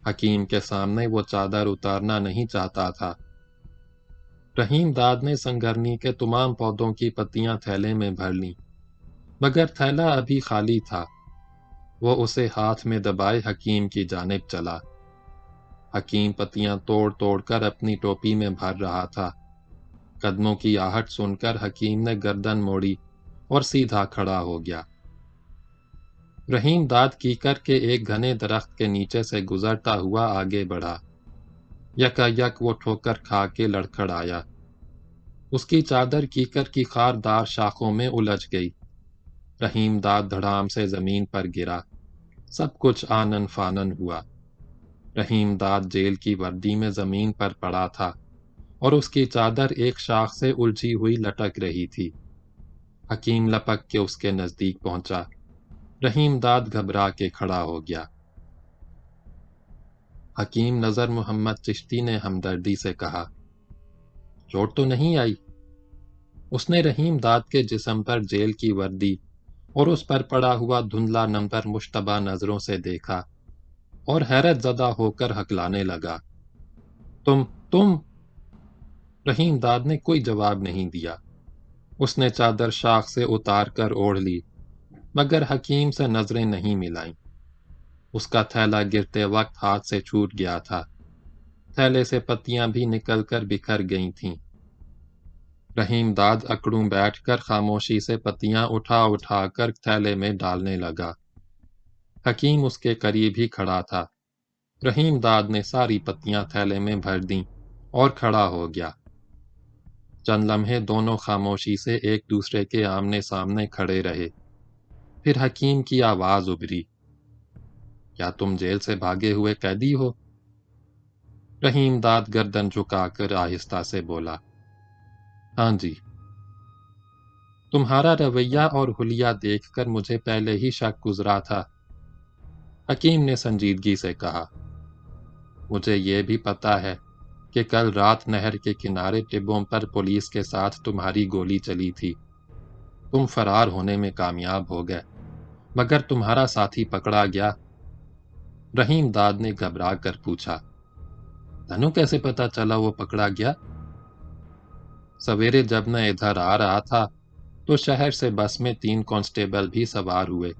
حکیم کے سامنے وہ چادر اتارنا نہیں چاہتا تھا۔ رحیم داد نے سنگھرنی کے تمام پودوں کی پتیاں تھیلے میں بھر لیں، مگر تھیلا ابھی خالی تھا۔ وہ اسے ہاتھ میں دبائے حکیم کی جانب چلا۔ حکیم پتیاں توڑ توڑ کر اپنی ٹوپی میں بھر رہا تھا۔ قدموں کی آہٹ سن کر حکیم نے گردن موڑی اور سیدھا کھڑا ہو گیا۔ رحیم داد کیکر کے ایک گھنے درخت کے نیچے سے گزرتا ہوا آگے بڑھا۔ یکا یک وہ ٹھوکر کھا کے لڑکھڑ آیا۔ اس کی چادر کیکر کی خاردار شاخوں میں الجھ گئی۔ رحیم داد دھڑام سے زمین پر گرا۔ سب کچھ آنن فانن ہوا۔ رحیم داد جیل کی وردی میں زمین پر پڑا تھا اور اس کی چادر ایک شاخ سے الجھی ہوئی لٹک رہی تھی۔ حکیم لپک کے اس کے نزدیک پہنچا۔ رحیم داد گھبرا کے کھڑا ہو گیا۔ حکیم نظر محمد چشتی نے ہمدردی سے کہا، چوٹ تو نہیں آئی؟ اس نے رحیم داد کے جسم پر جیل کی وردی اور اس پر پڑا ہوا دھندلا نمبر مشتبہ نظروں سے دیکھا اور حیرت زدہ ہو کر ہکلانے لگا۔ تم رحیم داد نے کوئی جواب نہیں دیا۔ اس نے چادر شاخ سے اتار کر اوڑھ لی، مگر حکیم سے نظریں نہیں ملائیں۔ اس کا تھیلا گرتے وقت ہاتھ سے چھوٹ گیا تھا۔ تھیلے سے پتیاں بھی نکل کر بکھر گئی تھیں۔ رحیم داد اکڑوں بیٹھ کر خاموشی سے پتیاں اٹھا اٹھا کر تھیلے میں ڈالنے لگا۔ حکیم اس کے قریب ہی کھڑا تھا۔ رحیم داد نے ساری پتیاں تھیلے میں بھر دیں اور کھڑا ہو گیا۔ چند لمحے دونوں خاموشی سے ایک دوسرے کے آمنے سامنے کھڑے رہے۔ پھر حکیم کی آواز ابھری، یا تم جیل سے بھاگے ہوئے قیدی ہو؟ رحیم داد گردن جھکا کر آہستہ سے بولا، ہاں جی۔ تمہارا رویہ اور حلیہ دیکھ کر مجھے پہلے ہی شک گزرا تھا، حکیم نے سنجیدگی سے کہا۔ مجھے یہ بھی پتا ہے کہ کل رات نہر کے کنارے ٹبوں پر پولیس کے ساتھ تمہاری گولی چلی تھی۔ تم فرار ہونے میں کامیاب ہو گئے، مگر تمہارا ساتھی پکڑا گیا۔ رحیم داد نے گھبرا کر پوچھا، تنو کیسے پتا چلا وہ پکڑا گیا؟ سویرے جب میں ادھر آ رہا تھا تو شہر سے بس میں 3 کانسٹیبل بھی سوار ہوئے۔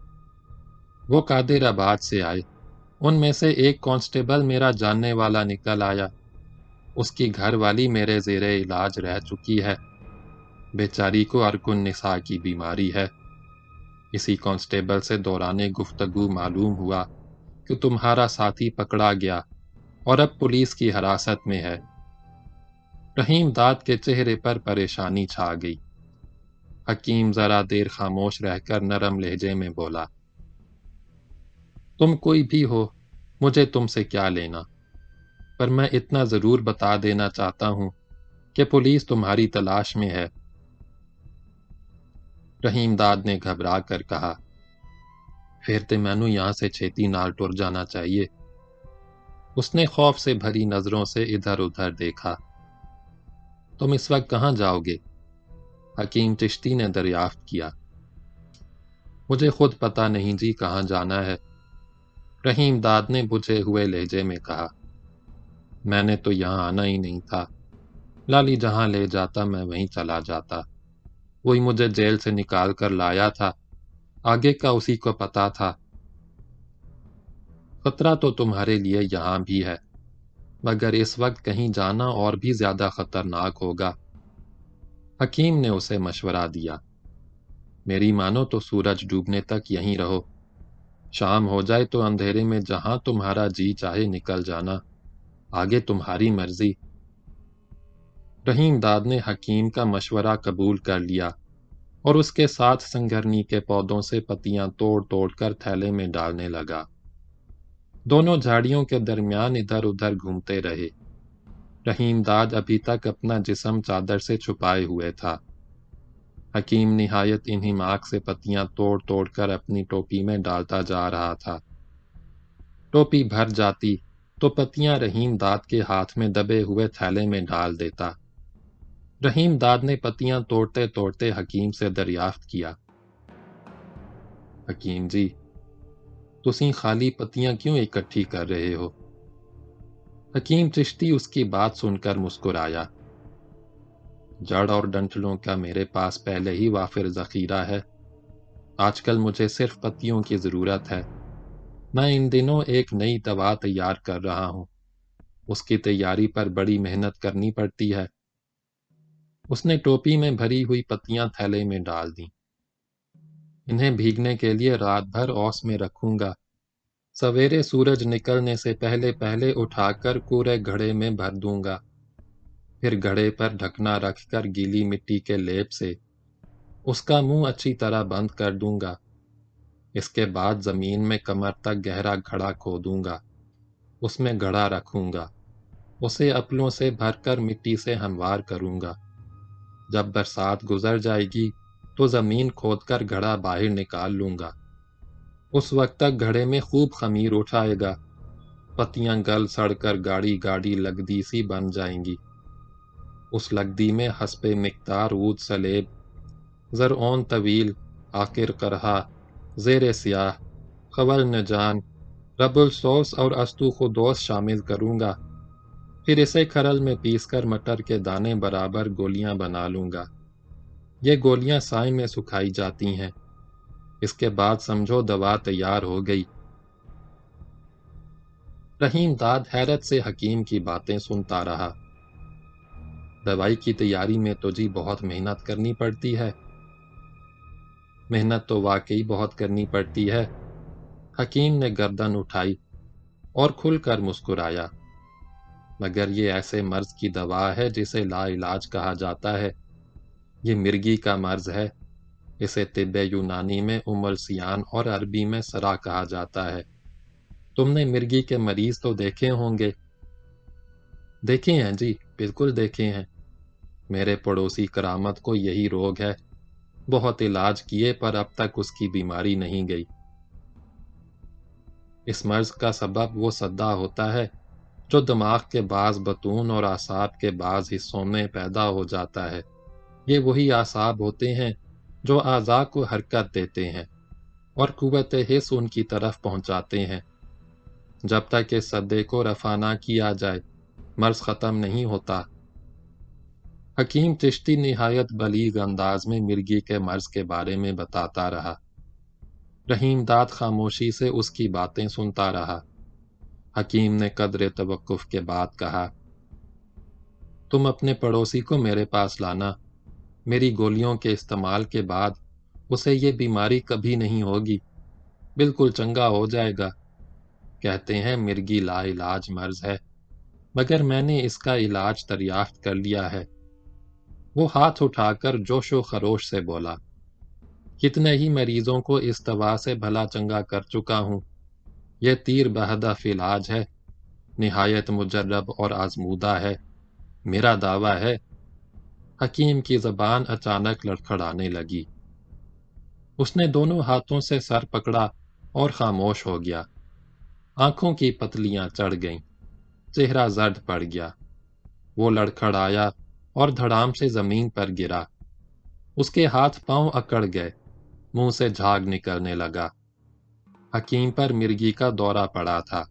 وہ قادر آباد سے آئے۔ ان میں سے ایک کانسٹیبل میرا جاننے والا نکل آیا۔ اس کی گھر والی میرے زیر علاج رہ چکی ہے۔ بیچاری کو ارکن نساء کی بیماری ہے۔ اسی کانسٹیبل سے دوران گفتگو معلوم ہوا کہ تمہارا ساتھی پکڑا گیا اور اب پولیس کی حراست میں ہے۔ رحیم داد کے چہرے پر پریشانی چھا گئی۔ حکیم ذرا دیر خاموش رہ کر نرم لہجے میں بولا، تم کوئی بھی ہو، مجھے تم سے کیا لینا؟ پر میں اتنا ضرور بتا دینا چاہتا ہوں کہ پولیس تمہاری تلاش میں ہے۔ رحیم داد نے گھبرا کر کہا، پھر تے مینوں یہاں سے چھیتی نال ٹر جانا چاہیے۔ اس نے خوف سے بھری نظروں سے ادھر ادھر دیکھا۔ تم اس وقت کہاں جاؤ گے؟ حکیم چشتی نے دریافت کیا۔ مجھے خود پتا نہیں جی کہاں جانا ہے، رحیم داد نے بجھے ہوئے لہجے میں کہا۔ میں نے تو یہاں آنا ہی نہیں تھا، لالی جہاں لے جاتا میں وہیں چلا جاتا۔ وہی مجھے جیل سے نکال کر لایا تھا، آگے کا اسی کو پتا تھا۔ خطرہ تو تمہارے لیے یہاں بھی ہے، مگر اس وقت کہیں جانا اور بھی زیادہ خطرناک ہوگا۔ حکیم نے اسے مشورہ دیا، میری مانو تو سورج ڈوبنے تک یہیں رہو، شام ہو جائے تو اندھیرے میں جہاں تمہارا جی چاہے نکل جانا، آگے تمہاری مرضی۔ رحیم داد نے حکیم کا مشورہ قبول کر لیا اور اس کے ساتھ سنگھرنی کے پودوں سے پتیاں توڑ توڑ کر تھیلے میں ڈالنے لگا۔ دونوں جھاڑیوں کے درمیان ادھر ادھر گھومتے رہے۔ رحیم داد ابھی تک اپنا جسم چادر سے چھپائے ہوئے تھا۔ حکیم نہایت انہماک سے پتیاں توڑ توڑ کر اپنی ٹوپی میں ڈالتا جا رہا تھا۔ ٹوپی بھر جاتی تو پتیاں رحیم داد کے ہاتھ میں دبے ہوئے تھیلے میں ڈال دیتا۔ رحیم داد نے پتیاں توڑتے توڑتے حکیم سے دریافت کیا، حکیم جی، تسی خالی پتیاں کیوں اکٹھی کر رہے ہو؟ حکیم چشتی اس کی بات سن کر مسکرایا، جڑ اور ڈنٹلوں کا میرے پاس پہلے ہی وافر ذخیرہ ہے، آج کل مجھے صرف پتیوں کی ضرورت ہے۔ میں ان دنوں ایک نئی دوا تیار کر رہا ہوں، اس کی تیاری پر بڑی محنت کرنی پڑتی ہے۔ اس نے ٹوپی میں بھری ہوئی پتیاں تھیلے میں ڈال دیں۔ انہیں بھیگنے کے لیے رات بھر اوس میں رکھوں گا، سویرے سورج نکلنے سے پہلے پہلے اٹھا کر کوڑے گھڑے میں بھر دوں گا، پھر گھڑے پر ڈھکنا رکھ کر گیلی مٹی کے لیپ سے اس کا منہ اچھی طرح بند کر دوں گا۔ اس کے بعد زمین میں کمر تک گہرا گھڑا کھودوں گا، اس میں گھڑا رکھوں گا، اسے اپلوں سے بھر کر مٹی سے ہموار کروں گا۔ جب برسات گزر جائے گی تو زمین کھود کر گھڑا باہر نکال لوں گا۔ اس وقت تک گھڑے میں خوب خمیر اٹھائے گا، پتیاں گل سڑ کر گاڑی گاڑی لگدی سی بن جائیں گی۔ اس لگدی میں حسب مقدار عود سلیب، زرعون طویل، آخر قرہا، زیر سیاہ، خول نجان، رب السوس اور استو خدوس شامل کروں گا۔ پھر اسے کھرل میں پیس کر مٹر کے دانے برابر گولیاں بنا لوں گا۔ یہ گولیاں سائے میں سکھائی جاتی ہیں۔ اس کے بعد سمجھو دوا تیار ہو گئی۔ رحیم داد حیرت سے حکیم کی باتیں سنتا رہا۔ دوائی کی تیاری میں تو جی بہت محنت کرنی پڑتی ہے۔ محنت تو واقعی بہت کرنی پڑتی ہے۔ حکیم نے گردن اٹھائی اور کھل کر مسکرایا، مگر یہ ایسے مرض کی دوا ہے جسے لا علاج کہا جاتا ہے۔ یہ مرگی کا مرض ہے، اسے طب یونانی میں السیان اور عربی میں سرا کہا جاتا ہے۔ تم نے مرگی کے مریض تو دیکھے ہوں گے؟ دیکھے ہیں جی، بالکل دیکھے ہیں۔ میرے پڑوسی کرامت کو یہی روگ ہے، بہت علاج کیے پر اب تک اس کی بیماری نہیں گئی۔ اس مرض کا سبب وہ صدع ہوتا ہے جو دماغ کے بعض بطون اور اعصاب کے بعض حصوں میں پیدا ہو جاتا ہے۔ یہ وہی اعصاب ہوتے ہیں جو اعضاء کو حرکت دیتے ہیں اور قوت حس ان کی طرف پہنچاتے ہیں۔ جب تک اس صدے کو رفع نہ کیا جائے، مرض ختم نہیں ہوتا۔ حکیم چشتی نہایت بلیغ انداز میں مرگی کے مرض کے بارے میں بتاتا رہا۔ رحیم داد خاموشی سے اس کی باتیں سنتا رہا۔ حکیم نے قدر توقف کے بعد کہا، تم اپنے پڑوسی کو میرے پاس لانا۔ میری گولیوں کے استعمال کے بعد اسے یہ بیماری کبھی نہیں ہوگی، بالکل چنگا ہو جائے گا۔ کہتے ہیں مرگی لا علاج مرض ہے، مگر میں نے اس کا علاج دریافت کر لیا ہے۔ وہ ہاتھ اٹھا کر جوش و خروش سے بولا، کتنے ہی مریضوں کو اس دوا سے بھلا چنگا کر چکا ہوں۔ یہ تیر بہدف علاج ہے، نہایت مجرب اور آزمودہ ہے۔ میرا دعویٰ ہے۔ حکیم کی زبان اچانک لڑکھڑانے لگی۔ اس نے دونوں ہاتھوں سے سر پکڑا اور خاموش ہو گیا۔ آنکھوں کی پتلیاں چڑھ گئیں، چہرہ زرد پڑ گیا۔ وہ لڑکھڑایا اور دھڑام سے زمین پر گرا۔ اس کے ہاتھ پاؤں اکڑ گئے، منہ سے جھاگ نکلنے لگا۔ حکیم پر مرگی کا دورہ پڑا تھا۔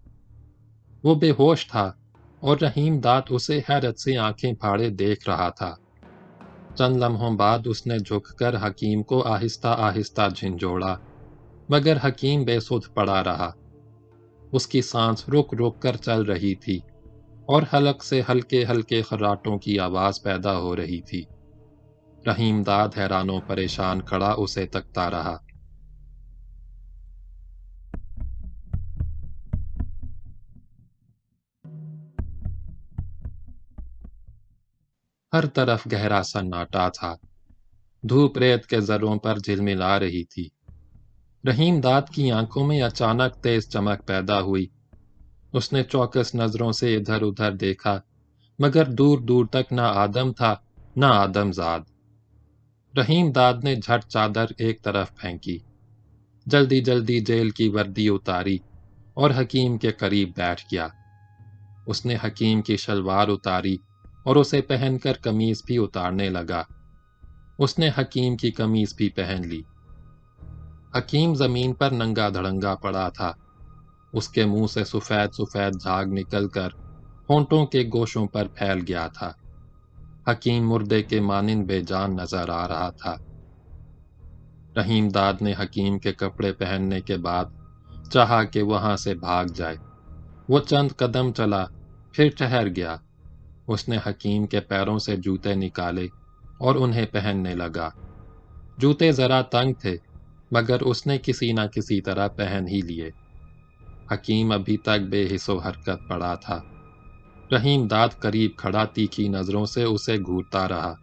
وہ بے ہوش تھا اور رحیم داد اسے حیرت سے آنکھیں پھاڑے دیکھ رہا تھا۔ چند لمحوں بعد اس نے جھک کر حکیم کو آہستہ آہستہ جھنجھوڑا، مگر حکیم بے سدھ پڑا رہا۔ اس کی سانس رک رک کر چل رہی تھی اور حلق سے ہلکے ہلکے خراٹوں کی آواز پیدا ہو رہی تھی۔ رحیم داد حیران و پریشان کھڑا اسے تکتا رہا۔ ہر طرف گہرا سناٹا تھا، دھوپ ریت کے ذروں پر جھلملا رہی تھی۔ رحیم داد کی آنکھوں میں اچانک تیز چمک پیدا ہوئی۔ اس نے چوکس نظروں سے ادھر ادھر دیکھا، مگر دور دور تک نہ آدم تھا نہ آدم زاد۔ رحیم داد نے جھٹ چادر ایک طرف پھینکی، جلدی جلدی جیل کی وردی اتاری اور حکیم کے قریب بیٹھ گیا۔ اس نے حکیم کی شلوار اتاری اور اسے پہن کر قمیض بھی اتارنے لگا۔ اس نے حکیم کی قمیض بھی پہن لی۔ حکیم زمین پر ننگا دھڑنگا پڑا تھا۔ اس کے منہ سے سفید سفید جھاگ نکل کر ہونٹوں کے گوشوں پر پھیل گیا تھا۔ حکیم مردے کے مانند بے جان نظر آ رہا تھا۔ رحیم داد نے حکیم کے کپڑے پہننے کے بعد چاہا کہ وہاں سے بھاگ جائے۔ وہ چند قدم چلا، پھر ٹھہر گیا۔ اس نے حکیم کے پیروں سے جوتے نکالے اور انہیں پہننے لگا۔ جوتے ذرا تنگ تھے، مگر اس نے کسی نہ کسی طرح پہن ہی لیے۔ حکیم ابھی تک بے حس و حرکت پڑا تھا۔ رحیم داد قریب کھڑا تیکھی نظروں سے اسے گھورتا رہا۔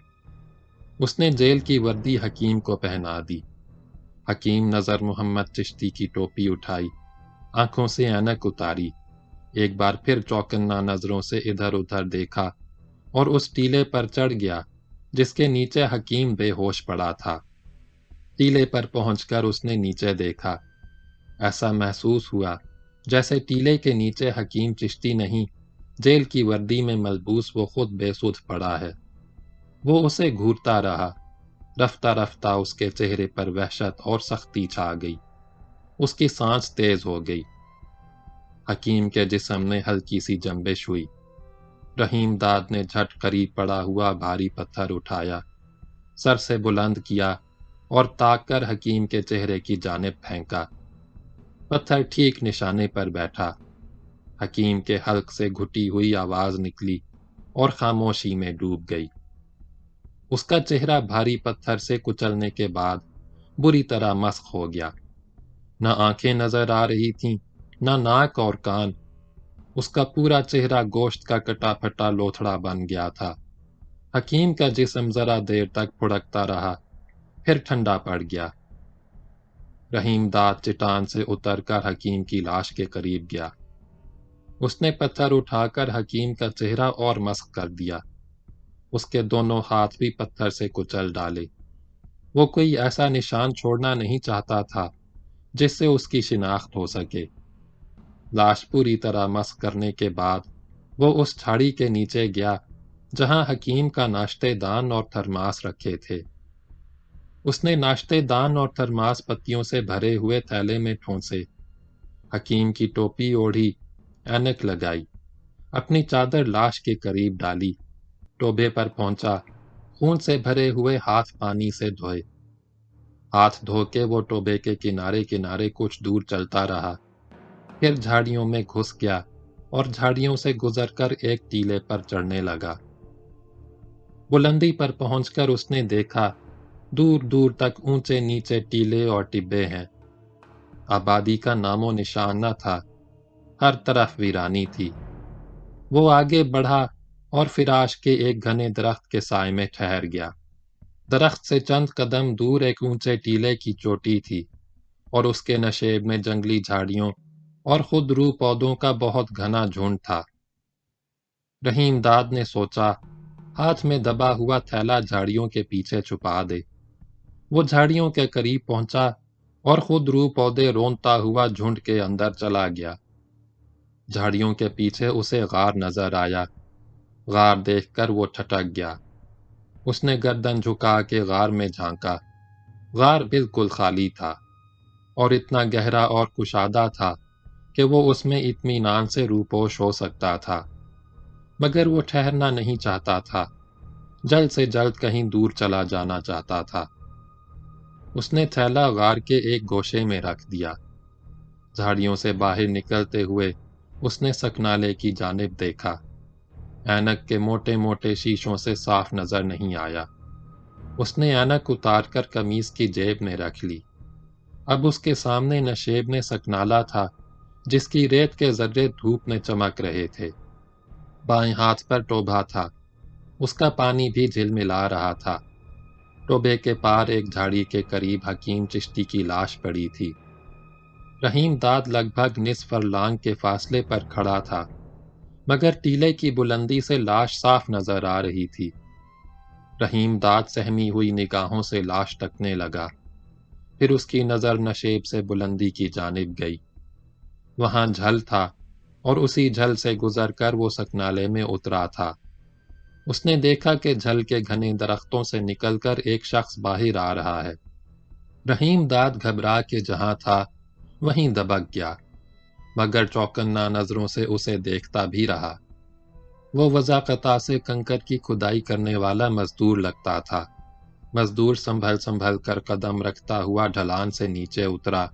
اس نے جیل کی وردی حکیم کو پہنا دی۔ حکیم نظر محمد چشتی کی ٹوپی اٹھائی، آنکھوں سے اینک اتاری، ایک بار پھر چوکنا نظروں سے ادھر ادھر دیکھا اور اس ٹیلے پر چڑھ گیا جس کے نیچے حکیم بے ہوش پڑا تھا۔ ٹیلے پر پہنچ کر اس نے نیچے دیکھا۔ ایسا محسوس ہوا جیسے ٹیلے کے نیچے حکیم چشتی نہیں، جیل کی وردی میں ملبوس وہ خود بے سدھ پڑا ہے۔ وہ اسے گھورتا رہا۔ رفتہ رفتہ اس کے چہرے پر وحشت اور سختی چھا گئی۔ اس کی سانس تیز ہو گئی۔ حکیم کے جسم میں ہلکی سی جنبش ہوئی۔ رحیم داد نے جھٹ قریب پڑا ہوا بھاری پتھر اٹھایا، سر سے بلند کیا اور تاک کر حکیم کے چہرے کی جانب پھینکا۔ پتھر ٹھیک نشانے پر بیٹھا۔ حکیم کے حلق سے گھٹی ہوئی آواز نکلی اور خاموشی میں ڈوب گئی۔ اس کا چہرہ بھاری پتھر سے کچلنے کے بعد بری طرح مسخ ہو گیا۔ نہ آنکھیں نظر آ رہی تھیں، نہ ناک اور کان۔ اس کا پورا چہرہ گوشت کا کٹا پھٹا لوتھڑا بن گیا تھا۔ حکیم کا جسم ذرا دیر تک پھڑکتا رہا، پھر ٹھنڈا پڑ گیا۔ رحیم داد چٹان سے اتر کر حکیم کی لاش کے قریب گیا۔ اس نے پتھر اٹھا کر حکیم کا چہرہ اور مسخ کر دیا۔ اس کے دونوں ہاتھ بھی پتھر سے کچل ڈالے۔ وہ کوئی ایسا نشان چھوڑنا نہیں چاہتا تھا جس سے اس کی شناخت ہو سکے۔ لاش پوری طرح مسخ کرنے کے بعد وہ اس جھاڑی کے نیچے گیا جہاں حکیم کا ناشتے دان اور تھرماس رکھے تھے۔ اس نے ناشتے دان اور تھرماس پتیوں سے بھرے ہوئے تھیلے میں ٹھونسے، حکیم کی ٹوپی اوڑھی، اینک لگائی، اپنی چادر لاش کے قریب ڈالی، ٹوبے پر پہنچا، خون سے بھرے ہوئے ہاتھ پانی سے دھوئے۔ ہاتھ دھو کے وہ ٹوبے کے کنارے کنارے کچھ دور چلتا رہا، پھر جھاڑیوں میں گھس گیا اور جھاڑیوں سے گزر کر ایک ٹیلے پر چڑھنے لگا۔ بلندی پر پہنچ کر اس نے دیکھا دور دور تک اونچے نیچے ٹیلے اور ٹبے ہیں۔ آبادی کا نام و نشان نہ تھا، ہر طرف ویرانی تھی۔ وہ آگے بڑھا اور فراش کے ایک گھنے درخت کے سائے میں ٹھہر گیا۔ درخت سے چند قدم دور ایک اونچے ٹیلے کی چوٹی تھی اور اس کے نشیب میں جنگلی جھاڑیوں اور خود رو پودوں کا بہت گھنا جھنڈ تھا۔ رحیم داد نے سوچا، ہاتھ میں دبا ہوا تھیلا جھاڑیوں کے پیچھے چھپا دے۔ وہ جھاڑیوں کے قریب پہنچا اور خود رو پودے رونتا ہوا جھنڈ کے اندر چلا گیا۔ جھاڑیوں کے پیچھے اسے غار نظر آیا۔ غار دیکھ کر وہ ٹھٹک گیا۔ اس نے گردن جھکا کے غار میں جھانکا۔ غار بالکل خالی تھا اور اتنا گہرا اور کشادہ تھا کہ وہ اس میں اطمینان سے روپوش ہو سکتا تھا، مگر وہ ٹھہرنا نہیں چاہتا تھا، جلد سے جلد کہیں دور چلا جانا چاہتا تھا۔ اس نے تھیلا غار کے ایک گوشے میں رکھ دیا۔ جھاڑیوں سے باہر نکلتے ہوئے اس نے سکنالے کی جانب دیکھا۔ اینک کے موٹے موٹے شیشوں سے صاف نظر نہیں آیا۔ اس نے اینک اتار کر قمیص کی جیب میں رکھ لی۔ اب اس کے سامنے نشیب میں سکنالا تھا جس کی ریت کے ذرے دھوپ میں چمک رہے تھے۔ بائیں ہاتھ پر ٹوبا تھا، اس کا پانی بھی جھلملا رہا تھا۔ ٹوبے کے پار ایک جھاڑی کے قریب حکیم چشتی کی لاش پڑی تھی۔ رحیم داد لگ بھگ نصف فرلانگ کے فاصلے پر کھڑا تھا، مگر ٹیلے کی بلندی سے لاش صاف نظر آ رہی تھی۔ رحیم داد سہمی ہوئی نگاہوں سے لاش تکنے لگا، پھر اس کی نظر نشیب سے بلندی کی جانب گئی۔ وہاں جھل تھا اور اسی جھل سے گزر کر وہ سکنالے میں اترا تھا۔ اس نے دیکھا کہ جھل کے گھنے درختوں سے نکل کر ایک شخص باہر آ رہا ہے۔ رحیم داد گھبرا کے جہاں تھا وہیں دبک گیا، مگر چوکنا نظروں سے اسے دیکھتا بھی رہا۔ وہ وضاقتہ سے کنکر کی کھدائی کرنے والا مزدور لگتا تھا۔ مزدور سنبھل سنبھل کر قدم رکھتا ہوا ڈھلان سے نیچے اترا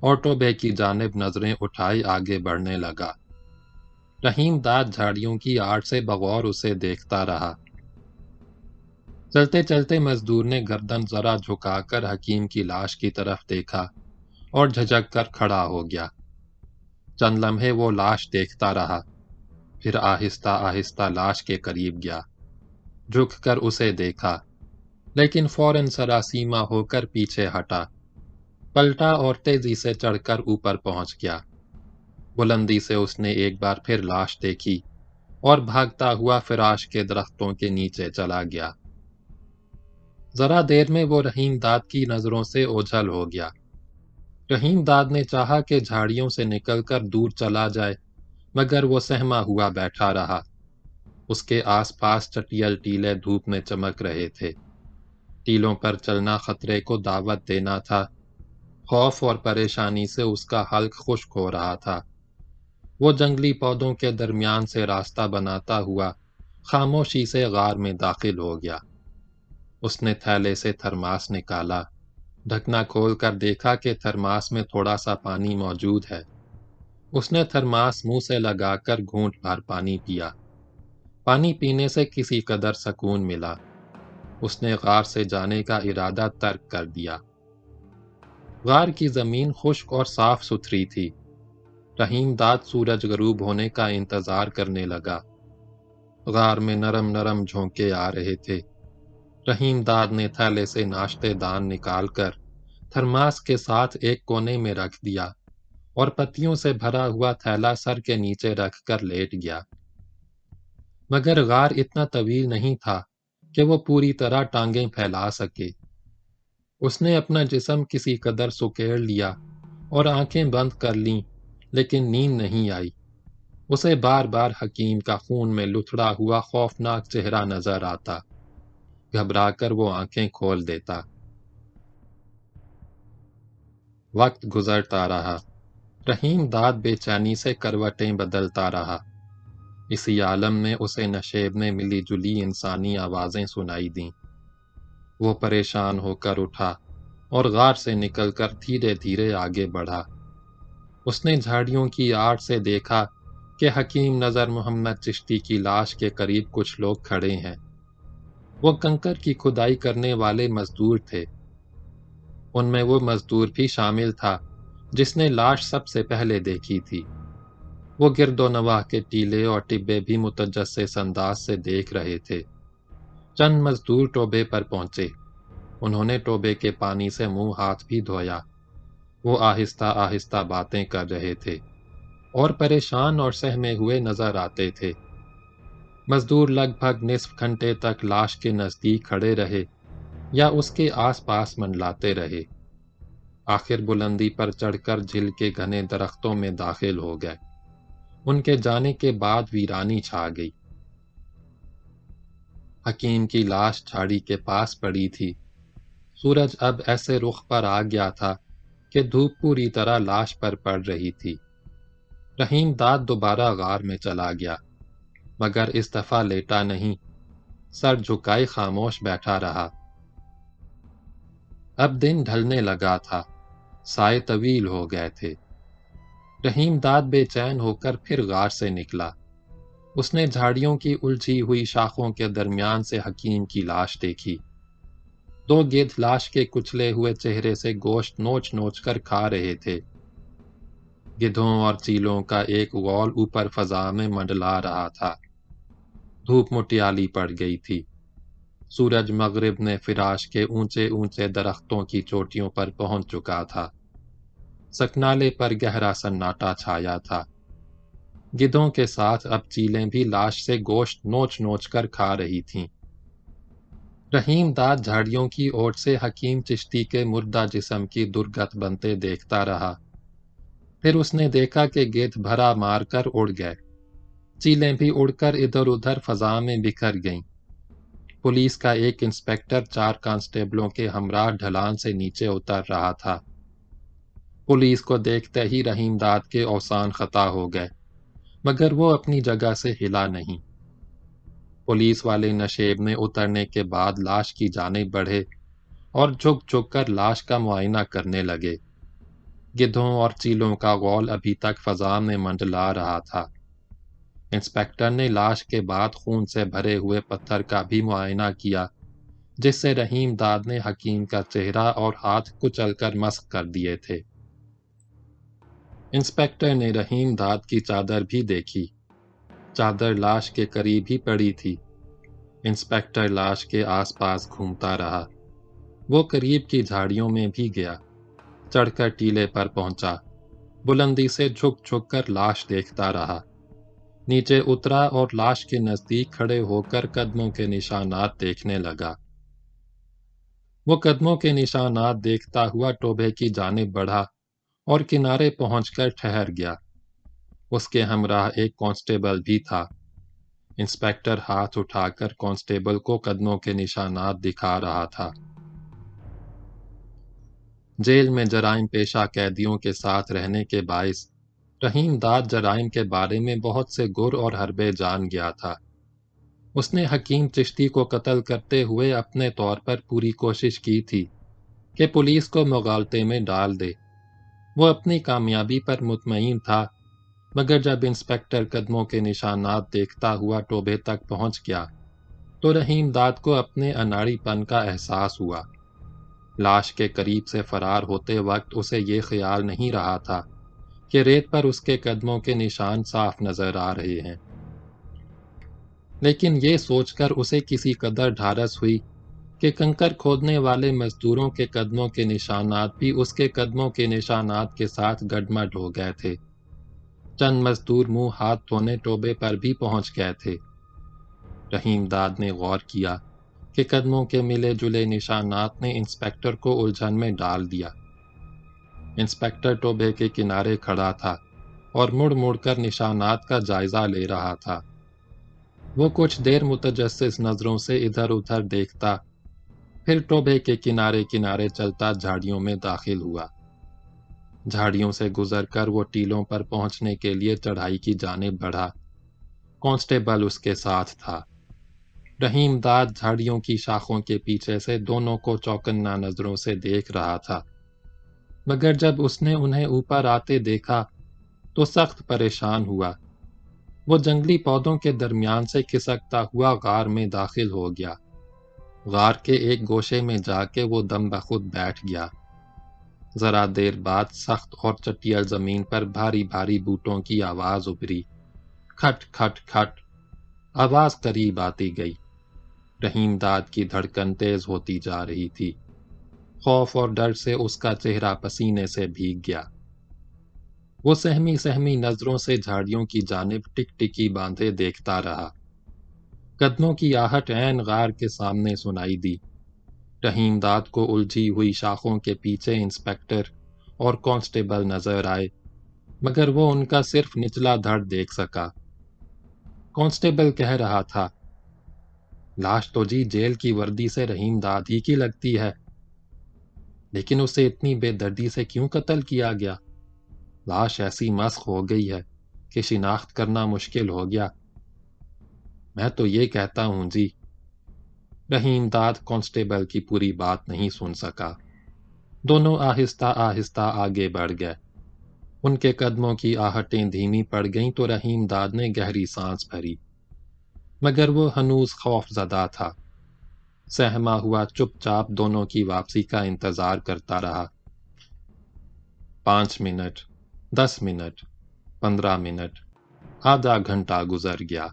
اور ٹوبے کی جانب نظریں اٹھائی آگے بڑھنے لگا۔ رحیم داد جھاڑیوں کی آڑ سے بغور اسے دیکھتا رہا۔ چلتے چلتے مزدور نے گردن ذرا جھکا کر حکیم کی لاش کی طرف دیکھا اور جھجک کر کھڑا ہو گیا۔ چند لمحے وہ لاش دیکھتا رہا، پھر آہستہ آہستہ لاش کے قریب گیا، جھک کر اسے دیکھا، لیکن فوراً سراسیمہ ہو کر پیچھے ہٹا، پلٹا اور تیزی سے چڑھ کر اوپر پہنچ گیا۔ بلندی سے اس نے ایک بار پھر لاش دیکھی اور بھاگتا ہوا فراش کے درختوں کے نیچے چلا گیا۔ ذرا دیر میں وہ رحیم داد کی نظروں سے اوجھل ہو گیا۔ رحیم داد نے چاہا کہ جھاڑیوں سے نکل کر دور چلا جائے، مگر وہ سہما ہوا بیٹھا رہا۔ اس کے آس پاس چٹیل ٹیلے دھوپ میں چمک رہے تھے۔ ٹیلوں پر چلنا خطرے کو دعوت دینا تھا۔ خوف اور پریشانی سے اس کا حلق خشک ہو رہا تھا۔ وہ جنگلی پودوں کے درمیان سے راستہ بناتا ہوا خاموشی سے غار میں داخل ہو گیا۔ اس نے تھیلے سے تھرماس نکالا، ڈھکنا کھول کر دیکھا کہ تھرماس میں تھوڑا سا پانی موجود ہے۔ اس نے تھرماس منہ سے لگا کر گھونٹ بھر پانی پیا۔ پانی پینے سے کسی قدر سکون ملا۔ اس نے غار سے جانے کا ارادہ ترک کر دیا۔ غار کی زمین خشک اور صاف ستھری تھی۔ رحیم داد سورج غروب ہونے کا انتظار کرنے لگا۔ غار میں نرم نرم جھونکے آ رہے تھے۔ رحیم داد نے تھیلے سے ناشتے دان نکال کر تھرماس کے ساتھ ایک کونے میں رکھ دیا اور پتیوں سے بھرا ہوا تھیلا سر کے نیچے رکھ کر لیٹ گیا۔ مگر غار اتنا طویل نہیں تھا کہ وہ پوری طرح ٹانگیں پھیلا سکے۔ اس نے اپنا جسم کسی قدر سکیڑ لیا اور آنکھیں بند کر لیں، لیکن نیند نہیں آئی۔ اسے بار بار حکیم کا خون میں لتھڑا ہوا خوفناک چہرہ نظر آتا۔ گھبرا کر وہ آنکھیں کھول دیتا۔ وقت گزرتا رہا۔ رحیم داد بے چینی سے کروٹیں بدلتا رہا۔ اسی عالم میں اسے نشیب میں ملی جلی انسانی آوازیں سنائی دیں۔ وہ پریشان ہو کر اٹھا اور غار سے نکل کر دھیرے دھیرے آگے بڑھا۔ اس نے جھاڑیوں کی آڑ سے دیکھا کہ حکیم نظر محمد چشتی کی لاش کے قریب کچھ لوگ کھڑے ہیں۔ وہ کنکر کی کھدائی کرنے والے مزدور تھے۔ ان میں وہ مزدور بھی شامل تھا جس نے لاش سب سے پہلے دیکھی تھی۔ وہ گرد و نواح کے ٹیلے اور ٹبے بھی متجسس انداز سے دیکھ رہے تھے۔ چند مزدور ٹوبے پر پہنچے۔ انہوں نے ٹوبے کے پانی سے منہ ہاتھ بھی دھویا۔ وہ آہستہ آہستہ باتیں کر رہے تھے اور پریشان اور سہمے ہوئے نظر آتے تھے۔ مزدور لگ بھگ نصف گھنٹے تک لاش کے نزدیک کھڑے رہے یا اس کے آس پاس منڈلاتے رہے۔ آخر بلندی پر چڑھ کر جھل کے گھنے درختوں میں داخل ہو گئے۔ ان کے جانے کے بعد ویرانی چھا گئی۔ حکیم کی لاش جھاڑی کے پاس پڑی تھی۔ سورج اب ایسے رخ پر آ گیا تھا کہ دھوپ پوری طرح لاش پر پڑ رہی تھی۔ رحیم داد دوبارہ غار میں چلا گیا، مگر اس دفعہ لیٹا نہیں، سر جھکائے خاموش بیٹھا رہا۔ اب دن ڈھلنے لگا تھا، سائے طویل ہو گئے تھے۔ رحیم داد بے چین ہو کر پھر غار سے نکلا۔ اس نے جھاڑیوں کی الجھی ہوئی شاخوں کے درمیان سے حکیم کی لاش دیکھی۔ دو گدھ لاش کے کچلے ہوئے چہرے سے گوشت نوچ نوچ کر کھا رہے تھے۔ گدھوں اور چیلوں کا ایک غول اوپر فضا میں منڈلا رہا تھا۔ دھوپ مٹیالی پڑ گئی تھی۔ سورج مغرب نے فراش کے اونچے اونچے درختوں کی چوٹیوں پر پہنچ چکا تھا۔ سکنالے پر گہرا سناٹا چھایا تھا۔ گدھوں کے ساتھ اب چیلیں بھی لاش سے گوشت نوچ نوچ کر کھا رہی تھیں۔ رحیم داد جھاڑیوں کی اوٹ سے حکیم چشتی کے مردہ جسم کی درگت بنتے دیکھتا رہا۔ پھر اس نے دیکھا کہ گدھ بھرا مار کر اڑ گئے۔ چیلیں بھی اڑ کر ادھر ادھر فضا میں بکھر گئیں۔ پولیس کا ایک انسپکٹر 4 کانسٹیبلوں کے ہمراہ ڈھلان سے نیچے اتر رہا تھا۔ پولیس کو دیکھتے ہی رحیم داد کے اوسان خطا ہو گئے، مگر وہ اپنی جگہ سے ہلا نہیں۔ پولیس والے نشیب میں اترنے کے بعد لاش کی جانب بڑھے اور جھک جھک کر لاش کا معائنہ کرنے لگے۔ گدھوں اور چیلوں کا غول ابھی تک فضا میں منڈلا رہا تھا۔ انسپکٹر نے لاش کے بعد خون سے بھرے ہوئے پتھر کا بھی معائنہ کیا، جس سے رحیم داد نے حکیم کا چہرہ اور ہاتھ کچل کر مسخ کر دیے تھے۔ انسپکٹر نے رحیم داد کی چادر بھی دیکھی۔ چادر لاش کے قریب ہی پڑی تھی۔ انسپکٹر لاش کے آس پاس گھومتا رہا۔ وہ قریب کی جھاڑیوں میں بھی گیا، چڑھ کر ٹیلے پر پہنچا، بلندی سے جھک جھک کر لاش دیکھتا رہا۔ نیچے اترا اور لاش کے نزدیک کھڑے ہو کر قدموں کے نشانات دیکھنے لگا۔ وہ قدموں کے نشانات دیکھتا ہوا ٹوبے کی جانب بڑھا اور کنارے پہنچ کر ٹھہر گیا۔ اس کے ہمراہ ایک کانسٹیبل بھی تھا۔ انسپکٹر ہاتھ اٹھا کر کانسٹیبل کو قدموں کے نشانات دکھا رہا تھا۔ جیل میں جرائم پیشہ قیدیوں کے ساتھ رہنے کے باعث رحیم داد جرائم کے بارے میں بہت سے گر اور حربے جان گیا تھا۔ اس نے حکیم چشتی کو قتل کرتے ہوئے اپنے طور پر پوری کوشش کی تھی کہ پولیس کو مغالطے میں ڈال دے۔ وہ اپنی کامیابی پر مطمئن تھا، مگر جب انسپکٹر قدموں کے نشانات دیکھتا ہوا ٹوبے تک پہنچ گیا تو رحیم داد کو اپنے اناڑی پن کا احساس ہوا۔ لاش کے قریب سے فرار ہوتے وقت اسے یہ خیال نہیں رہا تھا کہ ریت پر اس کے قدموں کے نشان صاف نظر آ رہے ہیں، لیکن یہ سوچ کر اسے کسی قدر ڈھارس ہوئی کہ کنکر کھودنے والے مزدوروں کے قدموں کے نشانات بھی اس کے قدموں کے نشانات کے ساتھ گڈمڈ ہو گئے تھے۔ چند مزدور منہ ہاتھ دھونے ٹوبے پر بھی پہنچ گئے تھے۔ رحیم داد نے غور کیا کہ قدموں کے ملے جلے نشانات نے انسپیکٹر کو الجھن میں ڈال دیا۔ انسپیکٹر ٹوبے کے کنارے کھڑا تھا اور مڑ مڑ کر نشانات کا جائزہ لے رہا تھا۔ وہ کچھ دیر متجسس نظروں سے ادھر ادھر دیکھتا، پھر ٹوبے کے کنارے کنارے چلتا جھاڑیوں میں داخل ہوا۔ جھاڑیوں سے گزر کر وہ ٹیلوں پر پہنچنے کے لیے چڑھائی کی جانب بڑھا۔ کانسٹیبل اس کے ساتھ تھا۔ رحیم داد جھاڑیوں کی شاخوں کے پیچھے سے دونوں کو چوکنا نظروں سے دیکھ رہا تھا، مگر جب اس نے انہیں اوپر آتے دیکھا تو سخت پریشان ہوا۔ وہ جنگلی پودوں کے درمیان سے کھسکتا ہوا غار میں داخل ہو گیا۔ غار کے ایک گوشے میں جا کے وہ دم بخود بیٹھ گیا۔ ذرا دیر بعد سخت اور چٹیل زمین پر بھاری بھاری بوٹوں کی آواز ابھری۔ کھٹ کھٹ کھٹ، آواز قریب آتی گئی۔ رحیم داد کی دھڑکن تیز ہوتی جا رہی تھی۔ خوف اور ڈر سے اس کا چہرہ پسینے سے بھیگ گیا۔ وہ سہمی سہمی نظروں سے جھاڑیوں کی جانب ٹک ٹکی باندھے دیکھتا رہا۔ قدموں کی آہٹ عین غار کے سامنے سنائی دی۔ رحیم داد کو الجھی ہوئی شاخوں کے پیچھے انسپیکٹر اور کانسٹیبل نظر آئے، مگر وہ ان کا صرف نچلا دھڑ دیکھ سکا۔ کانسٹیبل کہہ رہا تھا، لاش تو جی جیل کی وردی سے رحیم داد ہی کی لگتی ہے، لیکن اسے اتنی بے دردی سے کیوں قتل کیا گیا؟ لاش ایسی مسخ ہو گئی ہے کہ شناخت کرنا مشکل ہو گیا۔ میں تو یہ کہتا ہوں جی۔ رحیم داد کانسٹیبل کی پوری بات نہیں سن سکا۔ دونوں آہستہ آہستہ آگے بڑھ گئے۔ ان کے قدموں کی آہٹیں دھیمی پڑ گئیں تو رحیم داد نے گہری سانس بھری، مگر وہ ہنوز خوف زدہ تھا۔ سہما ہوا چپ چاپ دونوں کی واپسی کا انتظار کرتا رہا۔ 5 منٹ، 10 منٹ، 15 منٹ، آدھا گھنٹہ گزر گیا،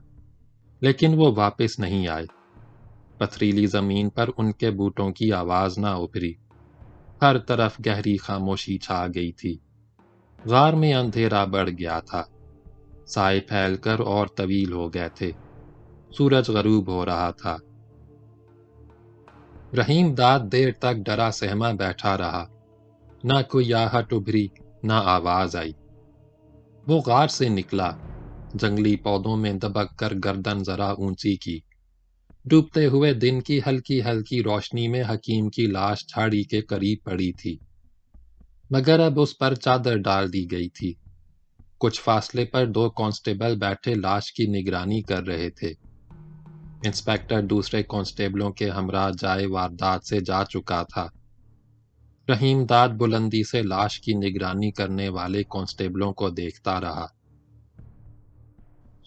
لیکن وہ واپس نہیں آئے۔ پتھریلی زمین پر ان کے بوٹوں کی آواز نہ ابھری۔ ہر طرف گہری خاموشی چھا گئی تھی۔ غار میں اندھیرا بڑھ گیا تھا۔ سائے پھیل کر اور طویل ہو گئے تھے۔ سورج غروب ہو رہا تھا۔ رحیم داد دیر تک ڈرا سہما بیٹھا رہا۔ نہ کوئی آہٹ ابھری، نہ آواز آئی۔ وہ غار سے نکلا، جنگلی پودوں میں دبک کر گردن ذرا اونچی کی۔ ڈوبتے ہوئے دن کی ہلکی ہلکی روشنی میں حکیم کی لاش جھاڑی کے قریب پڑی تھی، مگر اب اس پر چادر ڈال دی گئی تھی۔ کچھ فاصلے پر 2 کانسٹیبل بیٹھے لاش کی نگرانی کر رہے تھے۔ انسپیکٹر دوسرے کانسٹیبلوں کے ہمراہ جائے واردات سے جا چکا تھا۔ رحیم داد بلندی سے لاش کی نگرانی کرنے والے کانسٹیبلوں کو دیکھتا رہا۔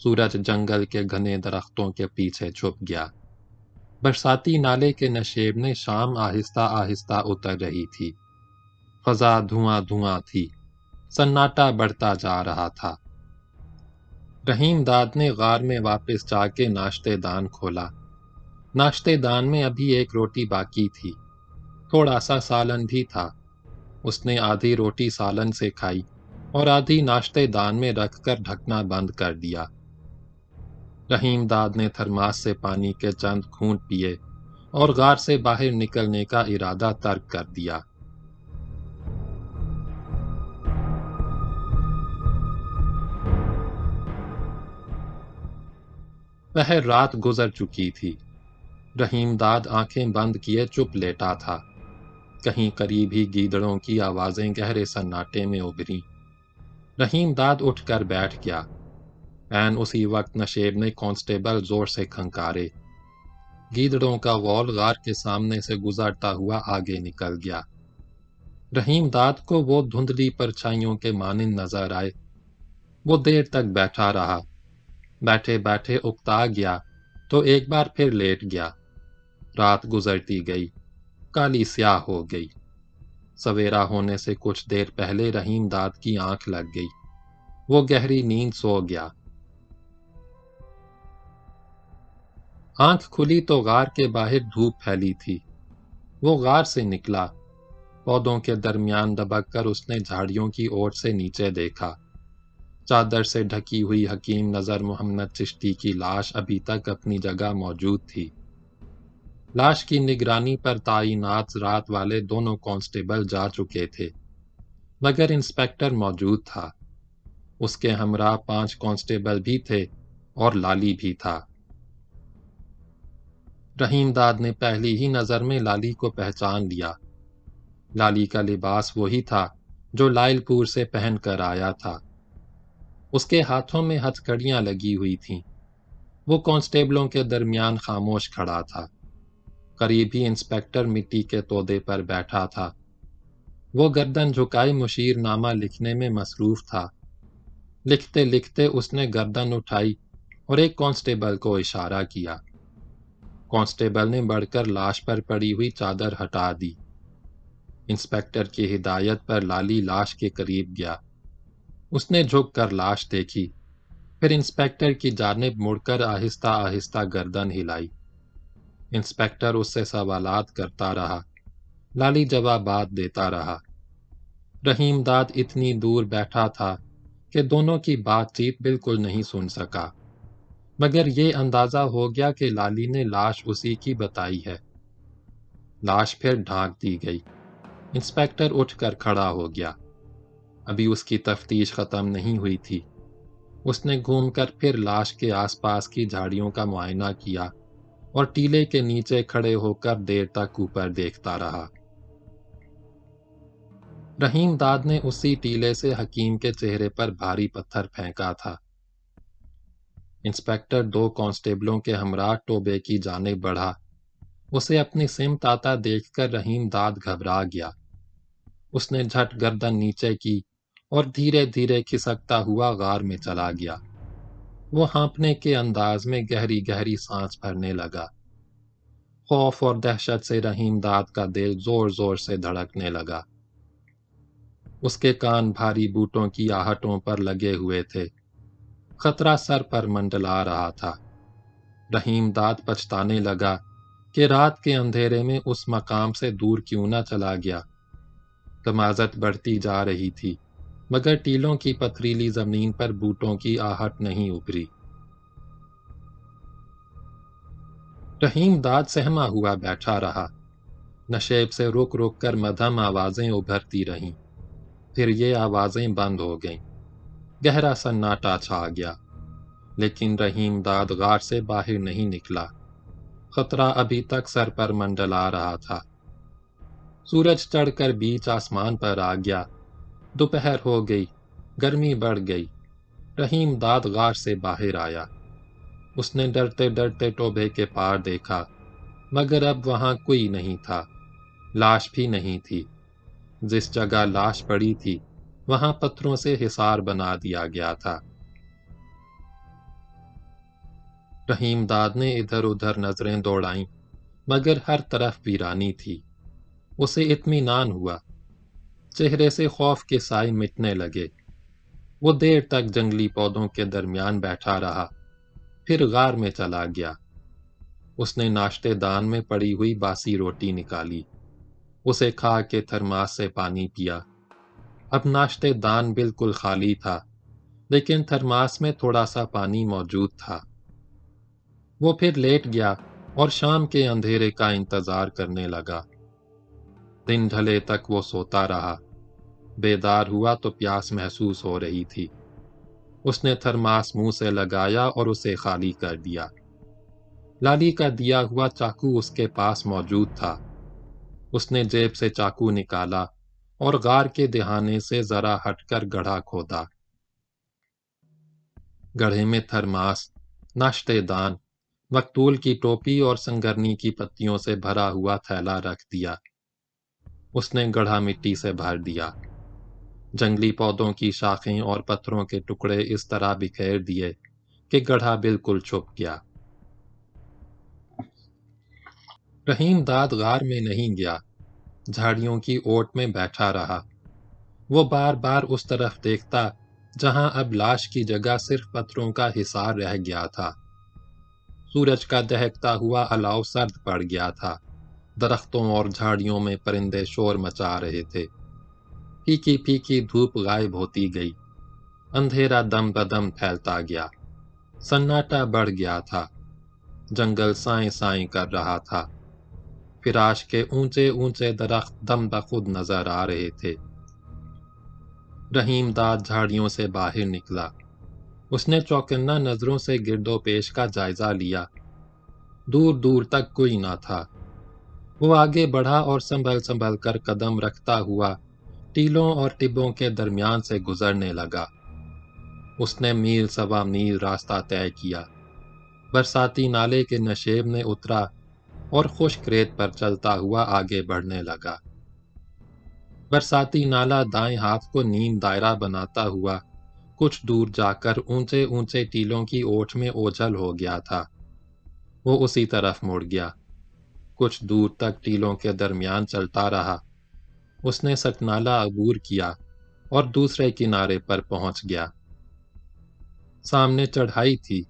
سورج جنگل کے گھنے درختوں کے پیچھے چھپ گیا۔ برساتی نالے کے نشیب میں شام آہستہ آہستہ اتر رہی تھی۔ فضا دھواں دھواں تھی۔ سناٹا بڑھتا جا رہا تھا۔ رحیم داد نے غار میں واپس جا کے ناشتے دان کھولا۔ ناشتے دان میں ابھی ایک روٹی باقی تھی۔ تھوڑا سا سالن بھی تھا۔ اس نے آدھی روٹی سالن سے کھائی اور آدھی ناشتے دان میں رکھ کر ڈھکنا بند کر دیا۔ رحیم داد نے تھرماس سے پانی کے چند گھونٹ پیے اور غار سے باہر نکلنے کا ارادہ ترک کر دیا۔ پہر رات گزر چکی تھی۔ رحیم داد آنکھیں بند کیے چپ لیٹا تھا۔ کہیں قریب ہی گیدڑوں کی آوازیں گہرے سناٹے میں ابھریں۔ رحیم داد اٹھ کر بیٹھ گیا۔ عین اسی وقت نشیب نے کانسٹیبل زور سے کھنکارے۔ گیدڑوں کا غول غار کے سامنے سے گزرتا ہوا آگے نکل گیا۔ رحیم داد کو وہ دھندلی پرچھائیوں کے مانند نظر آئے۔ وہ دیر تک بیٹھا رہا۔ بیٹھے بیٹھے اکتا گیا تو ایک بار پھر لیٹ گیا۔ رات گزرتی گئی، کالی سیاہ ہو گئی۔ سویرا ہونے سے کچھ دیر پہلے رحیم داد کی آنکھ لگ گئی۔ وہ گہری نیند سو گیا۔ آنکھ کھلی تو غار کے باہر دھوپ پھیلی تھی۔ وہ غار سے نکلا۔ پودوں کے درمیان دبک کر اس نے جھاڑیوں کی اوٹ سے نیچے دیکھا۔ چادر سے ڈھکی ہوئی حکیم نظر محمد چشتی کی لاش ابھی تک اپنی جگہ موجود تھی۔ لاش کی نگرانی پر تعینات رات والے دونوں کانسٹیبل جا چکے تھے، مگر انسپکٹر موجود تھا۔ اس کے ہمراہ 5 کانسٹیبل بھی تھے اور لالی بھی تھا۔ رحیم داد نے پہلی ہی نظر میں لالی کو پہچان لیا۔ لالی کا لباس وہی تھا جو لائل پور سے پہن کر آیا تھا۔ اس کے ہاتھوں میں ہتھ کڑیاں لگی ہوئی تھیں۔ وہ کانسٹیبلوں کے درمیان خاموش کھڑا تھا۔ قریب ہی انسپکٹر مٹی کے تودے پر بیٹھا تھا۔ وہ گردن جھکائے مشیر نامہ لکھنے میں مصروف تھا۔ لکھتے لکھتے اس نے گردن اٹھائی اور ایک کانسٹیبل کو اشارہ کیا۔ کانسٹیبل نے بڑھ کر لاش پر پڑی ہوئی چادر ہٹا دی۔ انسپکٹر کی ہدایت پر لالی لاش کے قریب گیا۔ اس نے جھک کر لاش دیکھی، پھر انسپکٹر کی جانب مڑ کر آہستہ آہستہ گردن ہلائی۔ انسپکٹر اس سے سوالات کرتا رہا۔ لالی جوابات دیتا رہا۔ رحیم داد اتنی دور بیٹھا تھا کہ دونوں کی بات چیت بالکل نہیں سن سکا، مگر یہ اندازہ ہو گیا کہ لالی نے لاش اسی کی بتائی ہے۔ لاش پھر ڈھانک دی گئی۔ انسپکٹر اٹھ کر کھڑا ہو گیا۔ ابھی اس کی تفتیش ختم نہیں ہوئی تھی۔ اس نے گھوم کر پھر لاش کے آس پاس کی جھاڑیوں کا معائنہ کیا اور ٹیلے کے نیچے کھڑے ہو کر دیر تک اوپر دیکھتا رہا۔ رحیم داد نے اسی ٹیلے سے حکیم کے چہرے پر بھاری پتھر پھینکا تھا۔ انسپکٹر 2 کانسٹیبلوں کے ہمراہ ٹوبے کی جانب بڑھا۔ اسے اپنی سمت آتا دیکھ کر رحیم داد گھبرا گیا۔ اس نے جھٹ گردن نیچے کی اور دھیرے دھیرے کھسکتا ہوا غار میں چلا گیا۔ وہ ہانپنے کے انداز میں گہری گہری سانس بھرنے لگا۔ خوف اور دہشت سے رحیم داد کا دل زور زور سے دھڑکنے لگا۔ اس کے کان بھاری بوٹوں کی آہٹوں پر لگے ہوئے تھے۔ خطرہ سر پر منڈلا رہا تھا۔ رحیم داد پچھتانے لگا کہ رات کے اندھیرے میں اس مقام سے دور کیوں نہ چلا گیا۔ غمازت بڑھتی جا رہی تھی، مگر ٹیلوں کی پتھریلی زمین پر بوٹوں کی آہٹ نہیں ابھری۔ رحیم داد سہما ہوا بیٹھا رہا۔ نشیب سے رک رک کر مدھم آوازیں ابھرتی رہیں، پھر یہ آوازیں بند ہو گئیں۔ گہرا سناٹا چھا گیا، لیکن رحیم داد غار سے باہر نہیں نکلا۔ خطرہ ابھی تک سر پر منڈلا رہا تھا۔ سورج چڑھ کر بیچ آسمان پر آ گیا۔ دوپہر ہو گئی، گرمی بڑھ گئی۔ رحیم داد غار سے باہر آیا۔ اس نے ڈرتے ڈرتے ٹوبے کے پار دیکھا، مگر اب وہاں کوئی نہیں تھا۔ لاش بھی نہیں تھی۔ جس جگہ لاش پڑی تھی وہاں پتھروں سے حصار بنا دیا گیا تھا۔ رحیم داد نے ادھر ادھر نظریں دوڑائیں، مگر ہر طرف ویرانی تھی۔ اسے اطمینان ہوا۔ چہرے سے خوف کے سائے مٹنے لگے۔ وہ دیر تک جنگلی پودوں کے درمیان بیٹھا رہا، پھر غار میں چلا گیا۔ اس نے ناشتے دان میں پڑی ہوئی باسی روٹی نکالی، اسے کھا کے تھرماس سے پانی پیا۔ اب ناشتے دان بالکل خالی تھا، لیکن تھرماس میں تھوڑا سا پانی موجود تھا۔ وہ پھر لیٹ گیا اور شام کے اندھیرے کا انتظار کرنے لگا۔ دن ڈھلے تک وہ سوتا رہا۔ بیدار ہوا تو پیاس محسوس ہو رہی تھی۔ اس نے تھرماس منہ سے لگایا اور اسے خالی کر دیا۔ لالی کا دیا ہوا چاقو اس کے پاس موجود تھا۔ اس نے جیب سے چاقو نکالا اور غار کے دہانے سے ذرا ہٹ کر گڑھا کھودا۔ گڑھے میں تھرماس، ناشتے دان، مقتول کی ٹوپی اور سنگرنی کی پتیوں سے بھرا ہوا تھیلا رکھ دیا۔ اس نے گڑھا مٹی سے بھر دیا۔ جنگلی پودوں کی شاخیں اور پتھروں کے ٹکڑے اس طرح بکھیر دیے کہ گڑھا بالکل چھپ گیا۔ رحیم داد غار میں نہیں گیا، جھاڑیوں کی اوٹ میں بیٹھا رہا۔ وہ بار بار اس طرف دیکھتا جہاں اب لاش کی جگہ صرف پتھروں کا حصار رہ گیا تھا۔ سورج کا دہکتا ہوا الاؤ سرد پڑ گیا تھا، درختوں اور جھاڑیوں میں پرندے شور مچا رہے تھے۔ پھیکی پھیکی دھوپ غائب ہوتی گئی، اندھیرا دم بدم پھیلتا گیا، سناٹا بڑھ گیا تھا، جنگل سائیں سائیں کر رہا تھا، فراش کے اونچے اونچے درخت دم بخود نظر آ رہے تھے۔ رحیم داد جھاڑیوں سے باہر نکلا۔ اس نے چوکنا نظروں سے گرد و پیش کا جائزہ لیا۔ دور دور تک کوئی نہ تھا۔ وہ آگے بڑھا اور سنبھل سنبھل کر قدم رکھتا ہوا ٹیلوں اور ٹبوں کے درمیان سے گزرنے لگا۔ اس نے میل سوا میل راستہ طے کیا۔ برساتی نالے کے نشیب میں اترا اور خشک ریت پر چلتا ہوا آگے بڑھنے لگا۔ برساتی نالا دائیں ہاتھ کو نیم دائرہ بناتا ہوا کچھ دور جا کر اونچے اونچے ٹیلوں کی اوٹ میں اوجھل ہو گیا تھا۔ وہ اسی طرف مڑ گیا۔ کچھ دور تک ٹیلوں کے درمیان چلتا رہا۔ اس نے سٹنالا عبور کیا اور دوسرے کنارے پر پہنچ گیا۔ سامنے چڑھائی تھی۔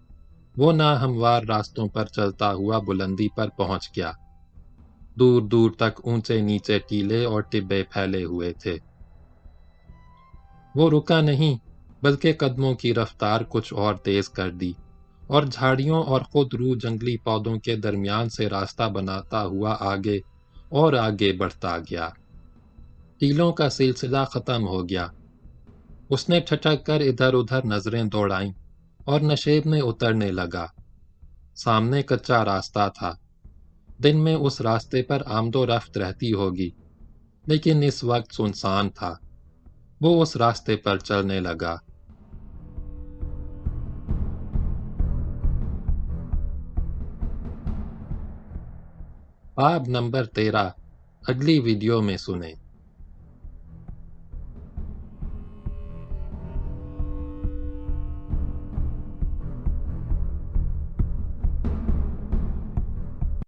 وہ ناہموار راستوں پر چلتا ہوا بلندی پر پہنچ گیا۔ دور دور تک اونچے نیچے ٹیلے اور ٹبے پھیلے ہوئے تھے۔ وہ رکا نہیں، بلکہ قدموں کی رفتار کچھ اور تیز کر دی اور جھاڑیوں اور خود رو جنگلی پودوں کے درمیان سے راستہ بناتا ہوا آگے اور آگے بڑھتا گیا۔ ٹیلوں کا سلسلہ ختم ہو گیا۔ اس نے ٹھٹک کر ادھر ادھر نظریں دوڑائیں اور نشیب میں اترنے لگا۔ سامنے کچا راستہ تھا۔ دن میں اس راستے پر آمد و رفت رہتی ہوگی، لیکن اس وقت سنسان تھا۔ وہ اس راستے پر چلنے لگا۔ باب نمبر 13 اگلی ویڈیو میں سنیں۔